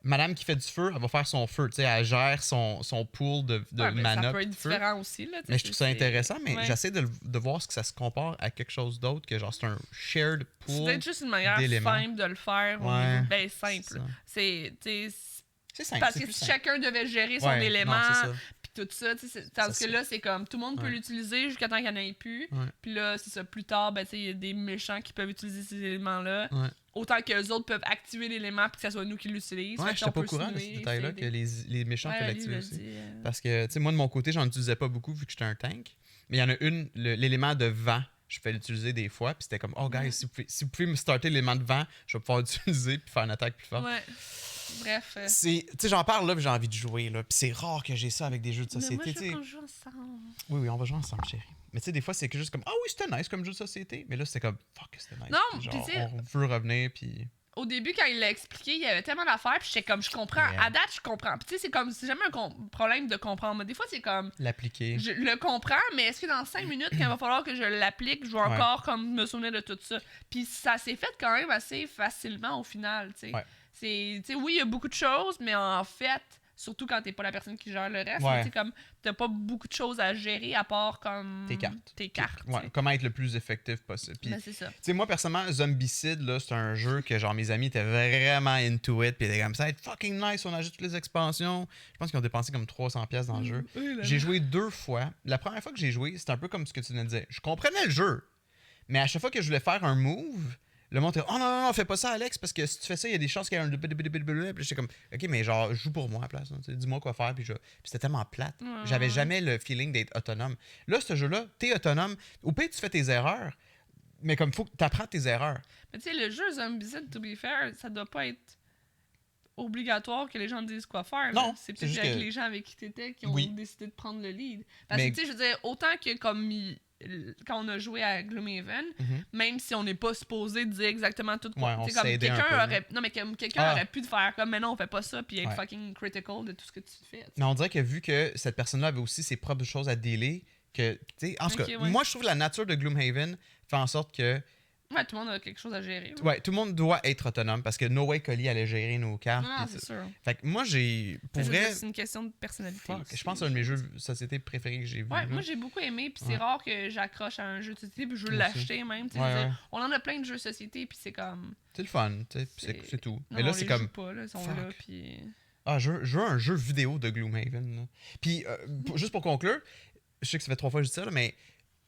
Madame qui fait du feu, elle va faire son feu. Tu sais, elle gère son pool de mana. Ça peut être différent aussi. Là, mais je trouve ça intéressant, mais j'essaie de voir ce que ça se compare à quelque chose d'autre, que genre c'est un shared pool. C'est peut-être juste une manière simple de le faire. Ben, simple. C'est simple. Parce que si chacun devait gérer son élément, puis tout ça, tandis que là, c'est comme tout le monde peut l'utiliser jusqu'à temps qu'il n'y en ait plus. Puis là, c'est ça. Plus tard, ben, il y a des méchants qui peuvent utiliser ces éléments-là. Autant que les autres peuvent activer l'élément puis que ce soit nous qui l'utilisent. Ouais, je suis pas au courant de ce détail-là, que les méchants peuvent l'activer aussi. Parce que, tu sais, moi, de mon côté, j'en utilisais pas beaucoup vu que j'étais un tank. Mais il y en a l'élément de vent, je fais l'utiliser des fois. Puis c'était comme, oh, guys, si vous pouvez me starter l'élément de vent, je vais pouvoir l'utiliser puis faire une attaque plus forte. Ouais. Bref. Tu sais, j'en parle là, puis j'ai envie de jouer. Là. Puis c'est rare que j'ai ça avec des jeux de société. Mais moi, je veux qu'on joue ensemble. Oui, on va jouer ensemble, chérie. Mais tu sais, des fois, c'est que juste comme, ah oui, c'était nice comme jeu de société. Mais là, c'était comme, fuck, c'était nice. Non, puis genre, on veut revenir, puis... Au début, quand il l'a expliqué, il y avait tellement d'affaires, puis j'étais comme, je comprends. À date, je comprends. Puis tu sais, c'est jamais un problème de comprendre. Mais des fois, c'est comme... L'appliquer. Je le comprends, mais est-ce que dans 5 minutes, quand il va falloir que je l'applique, je vais encore comme me souvenir de tout ça? Puis ça s'est fait quand même assez facilement au final, tu sais. Ouais. Tu sais, oui, il y a beaucoup de choses, mais en fait, surtout quand t'es pas la personne qui gère le reste, Ouais. tu sais, comme, t'as pas beaucoup de choses à gérer à part comme... Tes cartes. tu Ouais, sais. comment être le plus effectif possible. Puis, Ben, c'est ça. tu sais, moi, personnellement, Zombicide, là, c'est un jeu que, genre, mes amis étaient vraiment into it. Puis ils étaient comme ça, va être fucking nice, on ajoute toutes les expansions. Je pense qu'ils ont dépensé comme 300$ dans le jeu. J'ai joué 2 fois. La première fois que j'ai joué, c'était un peu comme ce que tu viens de dire. Je comprenais le jeu, mais à chaque fois que je voulais faire un move, le monde était, oh non, fais pas ça, Alex, parce que si tu fais ça, il y a des chances qu'il y ait un. Puis j'étais comme, ok, mais genre, joue pour moi à la place. Hein, dis-moi quoi faire. Puis c'était tellement plate. J'avais jamais le feeling d'être autonome. Là, ce jeu-là, t'es autonome. Au pire, tu fais tes erreurs, mais comme faut que t'apprends tes erreurs. Mais tu sais, le jeu Zombicide, to be fair, ça doit pas être obligatoire que les gens te disent quoi faire. Non, là. C'est c'est peut-être juste avec que- les gens avec qui t'étais qui ont Oui. décidé de prendre le lead. Parce Mais- que, tu sais, je veux dire, autant que comme quand on a joué à Gloomhaven, même si on n'est pas supposé dire exactement tout quoi. Ouais, on Tu sais, comme s'aidait un quelqu'un peu, aurait... Non, mais comme quelqu'un Ah. aurait pu te faire comme, mais non, on fait pas ça, puis être Ouais. fucking critical de tout ce que tu fais. tu sais. Mais on dirait que vu que cette personne-là avait aussi ses propres choses à dealer, que, tu sais, en tout Ok, cas, ouais. moi, je trouve que la nature de Gloomhaven fait en sorte que, Ouais, tout le monde a quelque chose à gérer. ouais, tout le monde doit être autonome parce que No Way Collie allait gérer nos cartes. Ah, puis c'est sûr. Fait que moi, j'ai. Pour Je veux dire, vrai. c'est une question de personnalité. Fuck, aussi, je pense que c'est un de mes jeux de société préférés que j'ai vu. Ouais, là. moi j'ai beaucoup aimé, puis c'est Ouais. rare que j'accroche à un jeu de société, puis je veux Moi aussi. l'acheter même. tu sais, Ouais, je veux dire, ouais. On en a plein de jeux de société, puis c'est comme. C'est le fun, tu sais, puis c'est tout. Non, Mais là, on c'est les comme. joue pas, là, ils sont Fuck. là, puis. Ah, je veux un jeu vidéo de Gloomhaven. Là. Puis, juste pour conclure, je sais que ça fait 3 fois que je dis ça, là, mais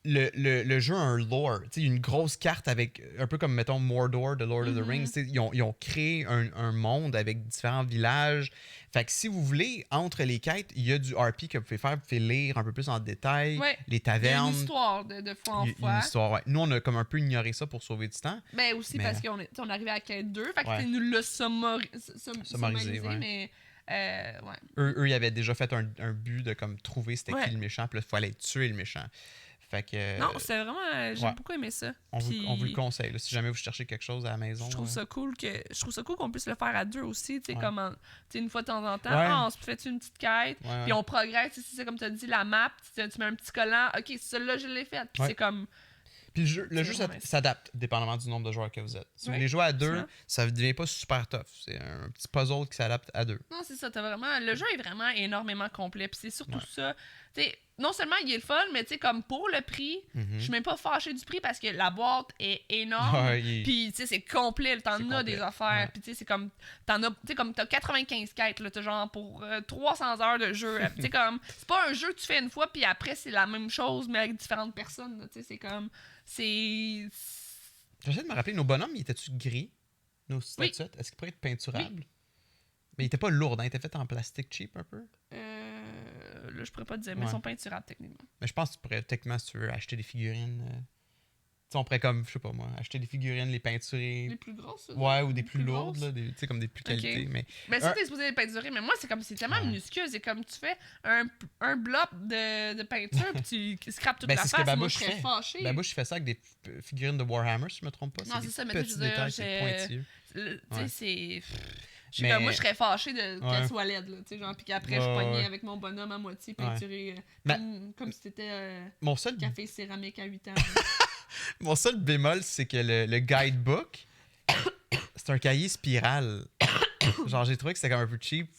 le jeu a un lore. Tu sais, une grosse carte avec, un peu comme, mettons, Mordor de Lord of the Rings. Tu sais, ils ont créé un monde avec différents villages. Fait que si vous voulez, entre les quêtes, il y a du RP que vous pouvez faire. Vous pouvez lire un peu plus en détail. Ouais. Les Il y a tavernes. une histoire de fois en Il y a fois. une histoire, ouais. Nous, on a comme un peu ignoré ça pour sauver du temps. Ben aussi Mais- parce qu'on arrivait à quête 2, fait que Ouais. tu nous l'a Sommarisé, ouais. mais. Ouais. Eux, ils avaient déjà fait un but de comme trouver c'était Ouais. qui le méchant. Puis là, il fallait tuer le méchant. Fait que. Non, c'était vraiment. J'ai ouais. beaucoup aimé ça. On vous, Puis on vous le conseille. Là, si jamais vous cherchez quelque chose à la maison. Je trouve ça cool qu'on puisse le faire à deux aussi, tu sais, Ouais. comme tu sais, une fois de temps en temps, Ouais. on se fait une petite quête, Ouais, ouais. puis on progresse, tu sais, c'est comme tu as dit, la map, tu mets un petit collant, ok, celle-là, je l'ai faite, puis Ouais. c'est comme, Puis le jeu vraiment nice. s'adapte dépendamment du nombre de joueurs que vous êtes. Si vous Ouais, voulez jouer à 2, absolument. ça ne devient pas super tough. C'est un petit puzzle qui s'adapte à 2. non, c'est ça, t'as vraiment, le jeu est vraiment énormément complet, puis c'est surtout Ouais. ça, tu sais, non seulement il est le fun, mais tu sais, comme pour le prix, je suis même pas fâché du prix parce que la boîte est énorme, Ouais, il est- puis tu sais, c'est complet, t'en C'est as complet, des affaires, ouais. puis tu sais, c'est comme, t'as 95 quêtes, là, t'as genre pour 300 heures de jeu, tu sais, comme, c'est pas un jeu que tu fais une fois, puis après, c'est la même chose, mais avec différentes personnes, là, tu sais, c'est comme, c'est... J'essaie de me rappeler, nos bonhommes, ils étaient-tu gris? Nos statuettes? Est-ce qu'ils pourraient être peinturables? Mais ils étaient pas lourds, hein? Ils étaient faits en plastique cheap un peu. Là, je pourrais pas te dire, mais Ouais. ils sont peinturables, techniquement. Mais je pense que tu pourrais, techniquement, si tu veux acheter des figurines. Tu sais, on pourrait comme, je sais pas moi, acheter des figurines, les peinturer. Les plus grosses, ça, Ouais, ou des les plus lourdes, grosses. là, tu sais, comme des plus Ok. qualités. Mais Ben, ça, t'es supposé les peinturer, mais moi, c'est comme, c'est tellement Ouais. minuscule. C'est comme, tu fais un blob de peinture, puis tu scrapes toute Ben, la c'est ce face. que Moi, Babouche je serais fait. fâchée. Babouche fait ça avec des figurines de Warhammer, si je me trompe pas. Non, des c'est ça, mais tu sais, petits je veux dire, détails, c'est pointilleux. Tu sais, Ouais. c'est... Je sais Mais- pas, moi, je serais fâchée Ouais. qu'elle soit laide, là, tu sais, genre, puis qu'après, je Ouais, pognais ouais. avec mon bonhomme à moitié Ouais. peinturé, Mais- comme si c'était Mon seul, café céramique à 8 ans. mon seul bémol, c'est que le guidebook, c'est un cahier spirale. Genre, j'ai trouvé que c'était comme un peu cheap.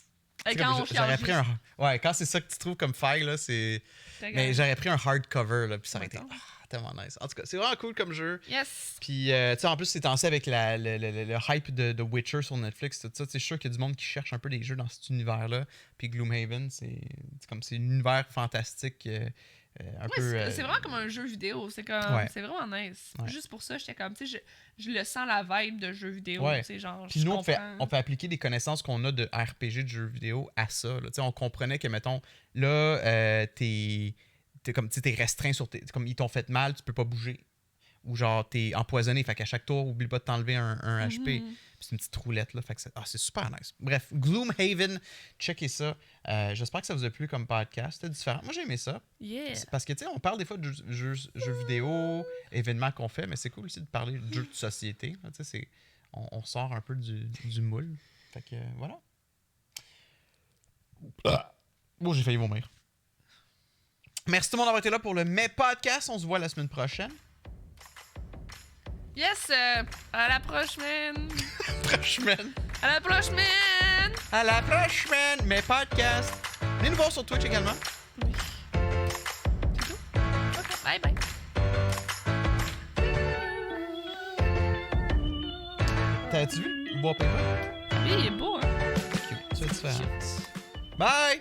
Tu sais, Quand comme on j'aurais change pris un. Ouais, quand c'est ça que tu trouves comme faille, là, c'est. Mais j'aurais pris un hardcover, là, puis ça aurait été Mettons. tellement nice. En tout cas, c'est vraiment cool comme jeu. Yes! Puis, tu sais, en plus, c'est temps avec le hype de Witcher sur Netflix, tout ça. Tu sais, je suis sûr qu'il y a du monde qui cherche un peu des jeux dans cet univers-là. Puis Gloomhaven, c'est comme c'est un univers fantastique. Un Ouais, peu. c'est vraiment comme un jeu vidéo. C'est comme, Ouais. c'est vraiment nice. Ouais. Juste pour ça, j'étais comme, tu sais, je le sens la vibe de jeu vidéo. Ouais. Tu sais, genre, Puis je nous, on fait comprends. appliquer des connaissances qu'on a de RPG, de jeux vidéo, à ça. Là. Tu sais, on comprenait que, mettons, là, t'es comme, tu sais, t'es restreint sur tes. Comme ils t'ont fait mal, tu peux pas bouger. Ou genre, t'es empoisonné, fait qu'à chaque tour, oublie pas de t'enlever un HP. Mhm. Puis c'est une petite roulette, là. Fait que c'est super nice. Bref, Gloomhaven, checkez ça. J'espère que ça vous a plu comme podcast. C'était différent. Moi, j'ai aimé ça. Yeah! C'est parce que, tu sais, on parle des fois de jeux vidéo, événements qu'on fait, mais c'est cool aussi de parler de jeux de société. Tu sais, on sort un peu du moule. Fait que, voilà. Bon, j'ai failli vomir. Merci tout le monde d'avoir été là pour le Mai Podcast. On se voit la semaine prochaine. Yes! À la prochaine! Prochaine. À la prochaine! À la prochaine, mes podcasts. Venez nous voir sur Twitch également. Oui. C'est tout? Ok, bye bye. T'as-tu vu? Wallpaper? Oui, il est beau, hein? C'est différent. Bye!